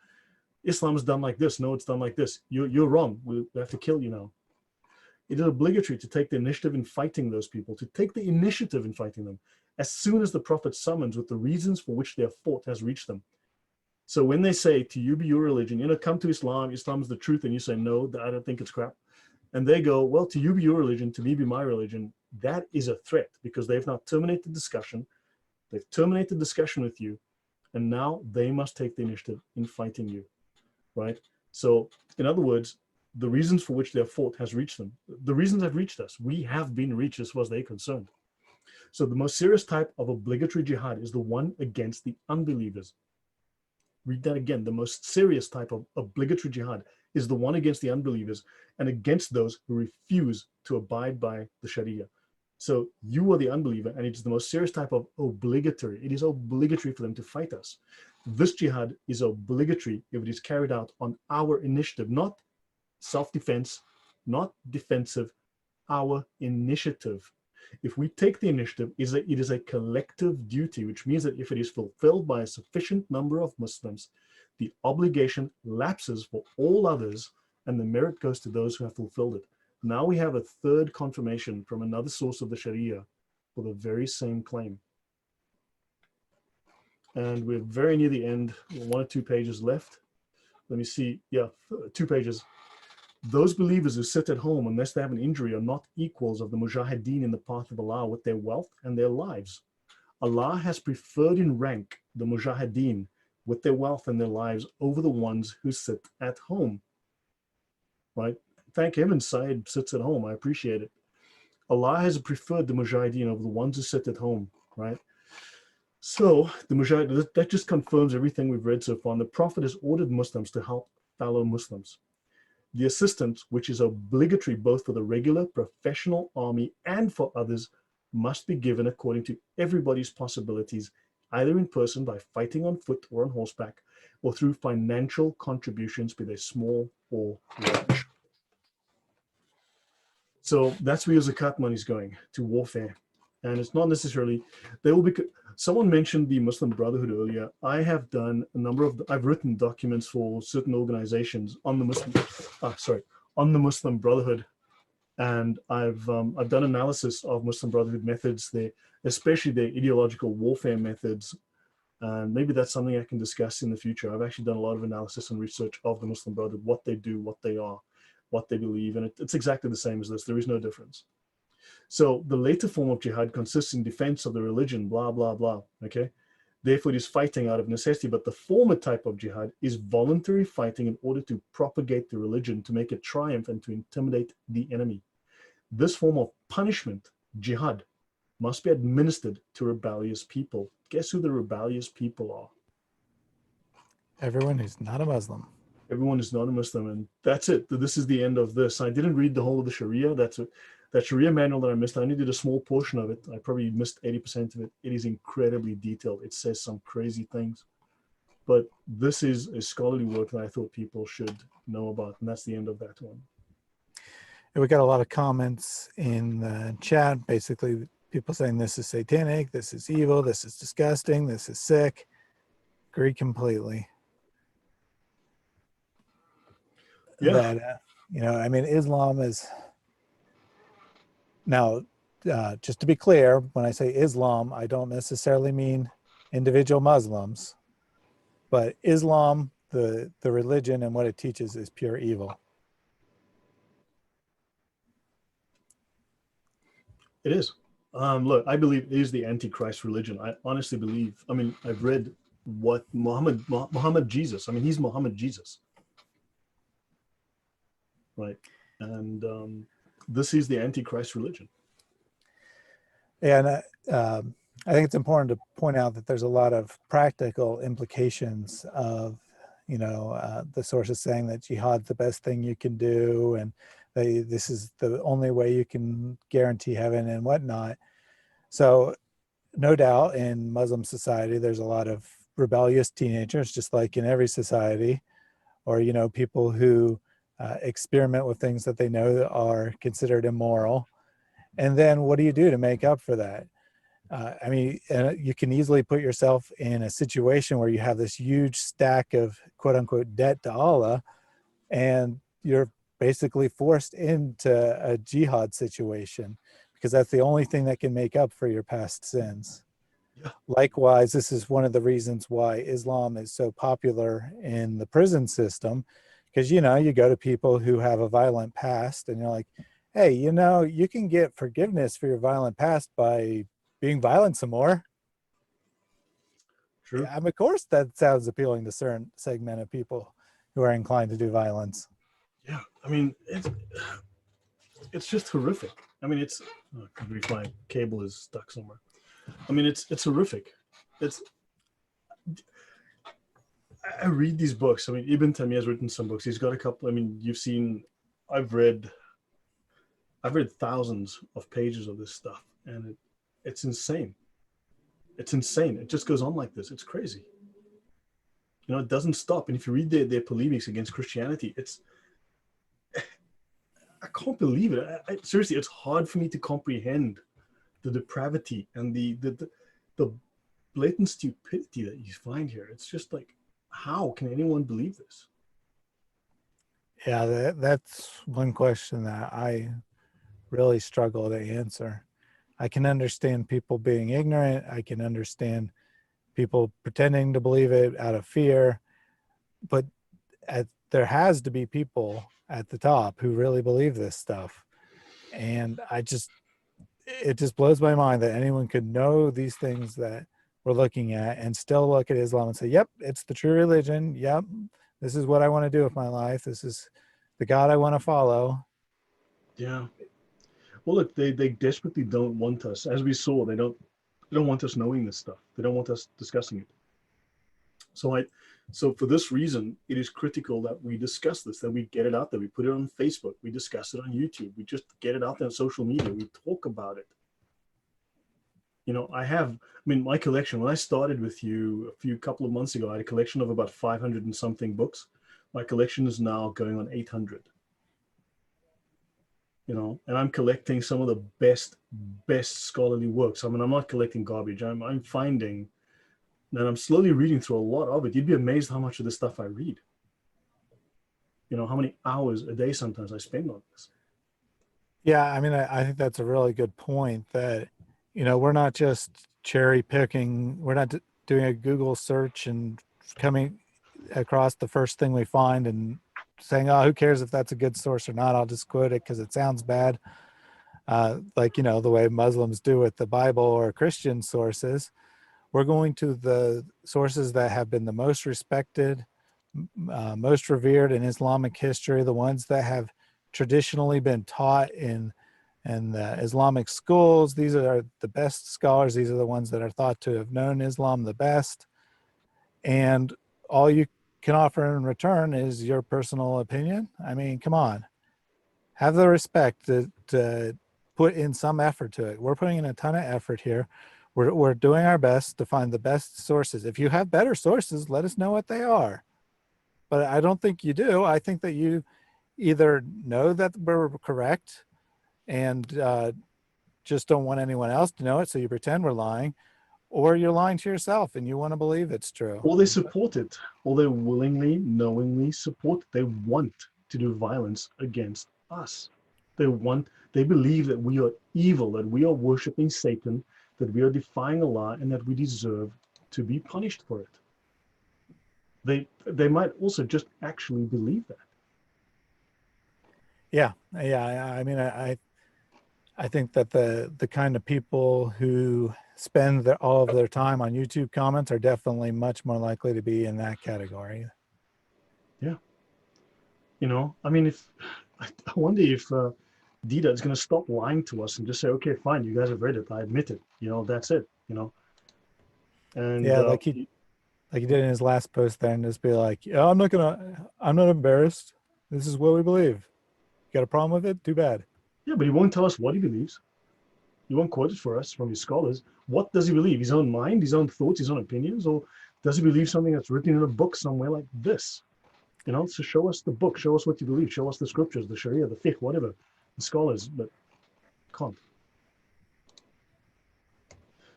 Islam is done like this. No, it's done like this. You're wrong. We have to kill you now. It is obligatory to take the initiative in fighting those people, to take the initiative in fighting them, as soon as the Prophet summons with the reasons for which they are fought has reached them. So when they say, to you be your religion, come to Islam, Islam is the truth, and you say, no, I don't think it's crap. And they go, well, to you be your religion, to me be my religion. That is a threat, because they've now terminated discussion. They've terminated discussion with you, and now they must take the initiative in fighting you, right? So in other words, the reasons for which they're fought has reached them. The reasons have reached us. We have been reached as far as they're concerned. So the most serious type of obligatory jihad is the one against the unbelievers. Read that again. The most serious type of obligatory jihad is the one against the unbelievers and against those who refuse to abide by the Sharia. So you are the unbeliever, and it's the most serious type of obligatory. It is obligatory for them to fight us. This jihad is obligatory if it is carried out on our initiative, not self-defense, not defensive, our initiative. If we take the initiative, it is a collective duty, which means that if it is fulfilled by a sufficient number of Muslims, the obligation lapses for all others, and the merit goes to those who have fulfilled it. Now we have a third confirmation from another source of the Sharia for the very same claim. and we're very near the end. 1 or 2 pages left. Let me see. Yeah, 2 pages. Those believers who sit at home unless they have an injury are not equals of the mujahideen in the path of Allah with their wealth and their lives. Allah has preferred in rank the mujahideen with their wealth and their lives over the ones who sit at home. Right? Thank heaven Said sits at home. I appreciate it. Allah has preferred the mujahideen over the ones who sit at home. Right? So the mujahideen, that just confirms everything we've read so far. And the Prophet has ordered Muslims to help fellow Muslims. The assistance, which is obligatory both for the regular professional army and for others, must be given according to everybody's possibilities, either in person by fighting on foot or on horseback, or through financial contributions, be they small or large. So that's where your zakat money is going, to warfare. And it's not necessarily, there will be, someone mentioned the Muslim Brotherhood earlier. I have done a number of, I've written documents for certain organizations on the Muslim Brotherhood. And I've done analysis of Muslim Brotherhood methods, especially their ideological warfare methods. And maybe that's something I can discuss in the future. I've actually done a lot of analysis and research of the Muslim Brotherhood, what they do, what they are, what they believe. And it's exactly the same as this. There is no difference. So the later form of jihad consists in defense of the religion, blah, blah, blah, okay? Therefore, it is fighting out of necessity. But the former type of jihad is voluntary fighting in order to propagate the religion, to make it triumph and to intimidate the enemy. This form of punishment, jihad, must be administered to rebellious people. Guess who the rebellious people are? Everyone who's not a Muslim. Everyone is not a Muslim, and that's it. This is the end of this. I didn't read the whole of the Sharia. That Sharia manual that I missed. I only did a small portion of it. I probably missed 80% of it. It is incredibly detailed. It says some crazy things, but this is a scholarly work that I thought people should know about, and that's the end of that one. And we got a lot of comments in the chat, basically people saying this is satanic, this is evil, this is disgusting, this is sick. Agree completely. Yeah. That, I mean, Islam is, now, just to be clear, when I say Islam, I don't necessarily mean individual Muslims, but Islam, the religion and what it teaches is pure evil. It is. Look, I believe it is the Antichrist religion. I honestly believe, I mean, I've read what Muhammad Jesus, I mean, he's Muhammad Jesus. Right. And this is the Antichrist religion. And I think it's important to point out that there's a lot of practical implications of, the sources saying that jihad's the best thing you can do, and this is the only way you can guarantee heaven and whatnot. So no doubt in Muslim society, there's a lot of rebellious teenagers, just like in every society, or, people who experiment with things that they know are considered immoral. And then what do you do to make up for that? I mean, you can easily put yourself in a situation where you have this huge stack of quote unquote debt to Allah, and you're basically forced into a jihad situation because that's the only thing that can make up for your past sins. Yeah. Likewise, this is one of the reasons why Islam is so popular in the prison system, because, you go to people who have a violent past and you're like, hey, you can get forgiveness for your violent past by being violent some more. True. Yeah, of course, that sounds appealing to a certain segment of people who are inclined to do violence. Yeah, I mean, it's just horrific. I mean, my cable is stuck somewhere. I mean, it's horrific. I read these books. I mean, Ibn Taymiyyah has written some books. He's got a couple. I mean, I've read thousands of pages of this stuff, and it's insane. It's insane. It just goes on like this. It's crazy. It doesn't stop. And if you read their polemics against Christianity, I can't believe it. Seriously, it's hard for me to comprehend the depravity and the blatant stupidity that you find here. It's just like, how can anyone believe this? Yeah, that's one question that I really struggle to answer. I can understand people being ignorant. I can understand people pretending to believe it out of fear. But there has to be people at the top who really believe this stuff. And it just blows my mind that anyone could know these things that we're looking at and still look at Islam and say, yep, it's the true religion. Yep, this is what I want to do with my life. This is the God I want to follow. Yeah. Well, look, they desperately don't want us, as we saw, they don't want us knowing this stuff. They don't want us discussing it. So for this reason, it is critical that we discuss this, that we get it out there. We put it on Facebook. We discuss it on YouTube. We just get it out there on social media. We talk about it. You know, my collection, when I started with you a couple of months ago, I had a collection of about 500 and something books. My collection is now going on 800. You know, and I'm collecting some of the best scholarly works. I mean, I'm not collecting garbage. I'm finding, and I'm slowly reading through a lot of it. You'd be amazed how much of the stuff I read. You know, how many hours a day sometimes I spend on this. Yeah, I mean, I think that's a really good point that, you know, we're not just cherry picking. We're not doing a Google search and coming across the first thing we find and saying, oh, who cares if that's a good source or not? I'll just quote it because it sounds bad. Like, you know, the way Muslims do with the Bible or Christian sources. We're going to the sources that have been the most respected, most revered in Islamic history, the ones that have traditionally been taught in Islamic schools. These are the best scholars. These are the ones that are thought to have known Islam the best. And all you can offer in return is your personal opinion. I mean, come on. Have the respect to put in some effort to it. We're putting in a ton of effort here. We're doing our best to find the best sources. If you have better sources, let us know what they are. But I don't think you do. I think that you either know that we're correct and just don't want anyone else to know it, so you pretend we're lying, or you're lying to yourself and you want to believe it's true. Or they support it, or they willingly, knowingly support it. They want to do violence against us. They believe that we are evil, that we are worshiping Satan, that we are defying Allah, and that we deserve to be punished for it. They might also just actually believe that. Yeah. I mean, I think that the kind of people who spend all of their time on YouTube comments are definitely much more likely to be in that category. Yeah. You know, I mean, I wonder if Dida is going to stop lying to us and just say, okay, fine, you guys have read it. I admit it. You know, that's it, you know. And Yeah, like he did in his last post there, and just be like, yeah, I'm not embarrassed. This is what we believe. You got a problem with it? Too bad. yeah, but he won't tell us what he believes. He won't quote it for us from his scholars. What does he believe? His own mind, his own thoughts, his own opinions? Or does he believe something that's written in a book somewhere like this? You know, so show us the book, show us what you believe, show us the scriptures, the Sharia, the fiqh, whatever, the scholars, but can't.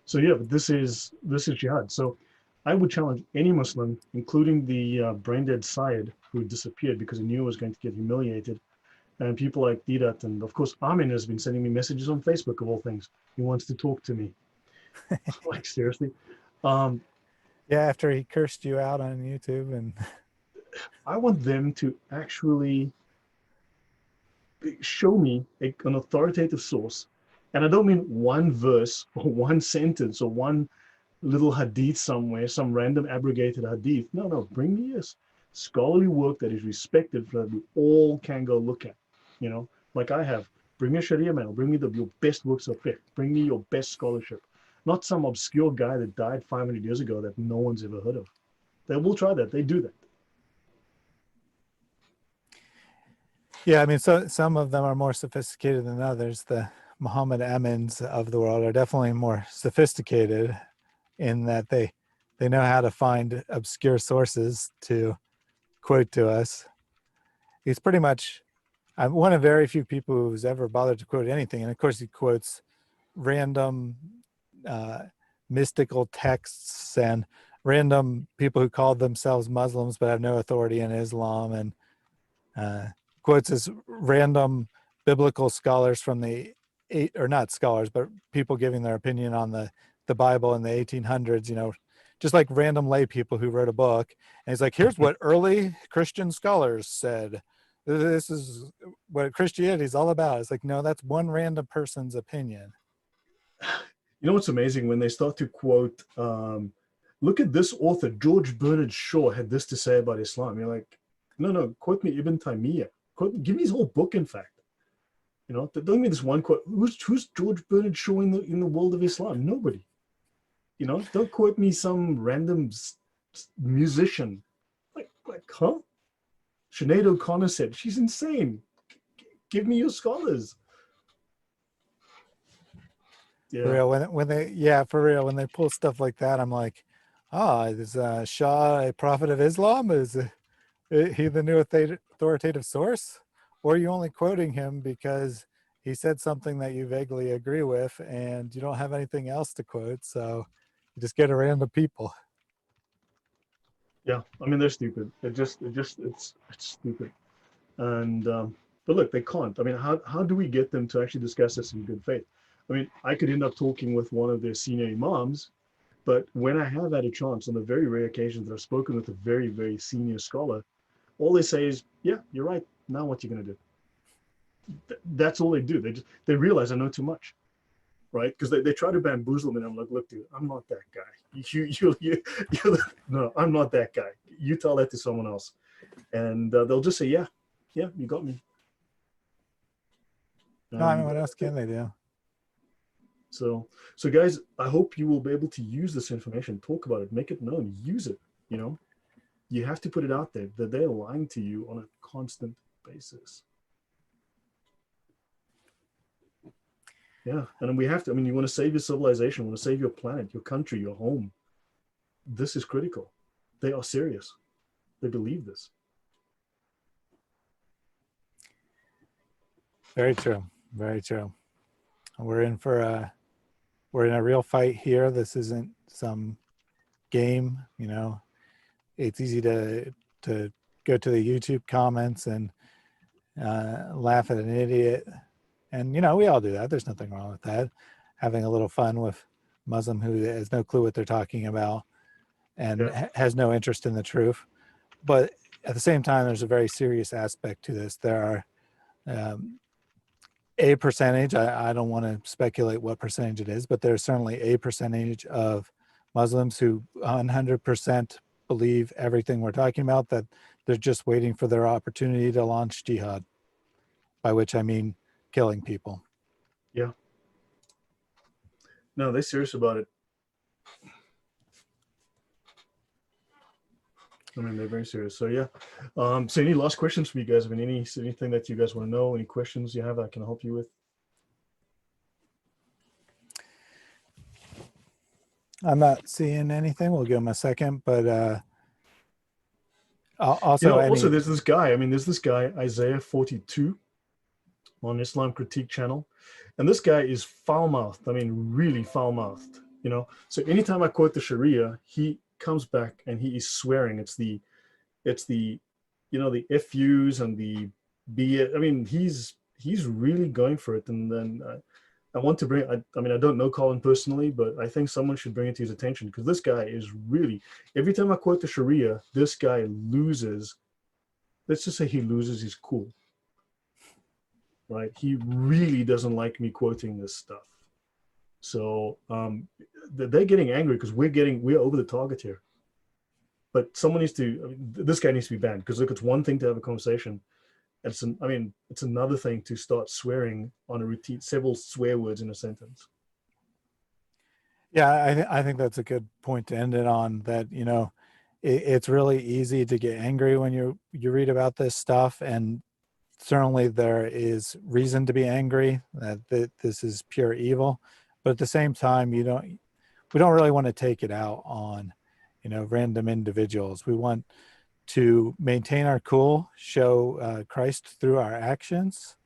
So yeah, but this is jihad. So I would challenge any Muslim, including the brain-dead Syed, who disappeared because he knew he was going to get humiliated, and people like Didat, and of course Amin has been sending me messages on Facebook of all things. He wants to talk to me. Like seriously. Yeah, after he cursed you out on YouTube, and I want them to actually show me an authoritative source. And I don't mean one verse or one sentence or one little hadith somewhere, some random abrogated hadith. No, bring me a scholarly work that is respected that we all can go look at. You know, like I have. Bring me a Sharia manual. Bring me your best works of fiqh. Bring me your best scholarship. Not some obscure guy that died 500 years ago that no one's ever heard of. They will try that. They do that. yeah, I mean, so some of them are more sophisticated than others. The Muhammad Amins of the world are definitely more sophisticated in that they know how to find obscure sources to quote to us. He's pretty much, I'm one of very few people who's ever bothered to quote anything. And of course he quotes random mystical texts and random people who call themselves Muslims but have no authority in Islam, and quotes as random biblical scholars from the or not scholars, but people giving their opinion on the Bible in the 1800s, you know, just like random lay people who wrote a book, and he's like, here's what early Christian scholars said. This is what Christianity is all about. It's like, no, that's one random person's opinion. You know what's amazing? When they start to quote, look at this author, George Bernard Shaw had this to say about Islam. You're like, no, quote me Ibn Taymiyyah. Give me his whole book, in fact. You know, don't give me this one quote. Who's George Bernard Shaw in the world of Islam? Nobody. You know, don't quote me some random musician. Like, huh? Sinead O'Connor said, she's insane. Give me your scholars. For Yeah. real, for real, when they pull stuff like that, I'm like, is Shah a prophet of Islam? Is he the new authoritative source? Or are you only quoting him because he said something that you vaguely agree with and you don't have anything else to quote, so you just get a random people? Yeah, I mean, they're stupid. It's stupid. And but look, they can't. I mean, how do we get them to actually discuss this in good faith? I mean, I could end up talking with one of their senior imams, but when I have had a chance, on the very rare occasions that I've spoken with a very, very senior scholar, all they say is, yeah, you're right. Now what you going to do? That's all they do. They realize I know too much, right? Because they try to bamboozle me. And I'm like, look, dude, I'm not that guy. No, I'm not that guy. You tell that to someone else. And they'll just say, yeah, you got me. No, I mean, what else can they do? So guys, I hope you will be able to use this information, talk about it, make it known, use it. You know, you have to put it out there that they're lying to you on a constant basis. Yeah, and we have to. I mean, you want to save your civilization, you want to save your planet, your country, your home. This is critical. They are serious. They believe this. Very true. Very true. We're in a real fight here. This isn't some game, you know. It's easy to go to the YouTube comments and laugh at an idiot. And, you know, we all do that. There's nothing wrong with that. Having a little fun with Muslim who has no clue what they're talking about and has no interest in the truth. But at the same time, there's a very serious aspect to this. There are a percentage, I don't want to speculate what percentage it is, but there's certainly a percentage of Muslims who 100% believe everything we're talking about, that they're just waiting for their opportunity to launch jihad, by which I mean killing people. Yeah. No, they're serious about it. I mean, they're very serious. So yeah. So any last questions for you guys? I mean, anything that you guys want to know? Any questions you have I can help you with? I'm not seeing anything. We'll give them a second, but also, you know, also there's this guy. I mean, there's this guy Isaiah 42 on Islam Critique channel, and this guy is foul-mouthed. I mean, really foul-mouthed. You know, so anytime I quote the Sharia, he comes back and he is swearing. It's the you know, the FUs and the B. I mean, he's really going for it. And then I want to bring. I mean, I don't know Colin personally, but I think someone should bring it to his attention, because this guy is really. Every time I quote the Sharia, this guy loses. Let's just say he loses his cool. Right? He really doesn't like me quoting this stuff. So they're getting angry because we're over the target here. But someone needs to. I mean, this guy needs to be banned, because look, it's one thing to have a conversation. It's another thing to start swearing on a routine, several swear words in a sentence. Yeah, I think that's a good point to end it on. That, you know, it's really easy to get angry when you read about this stuff, and certainly there is reason to be angry that this is pure evil. But at the same time, we don't really want to take it out on, you know, random individuals. We want to maintain our cool, show Christ through our actions.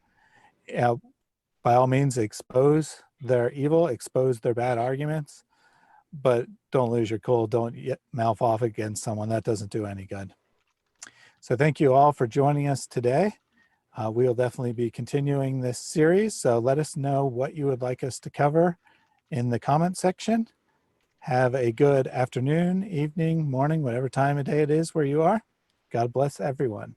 By all means, expose their evil, expose their bad arguments, but don't lose your cool. Don't mouth off against someone. That doesn't do any good. So thank you all for joining us today. We'll definitely be continuing this series, so let us know what you would like us to cover in the comment section. Have a good afternoon, evening, morning, whatever time of day it is where you are. God bless everyone.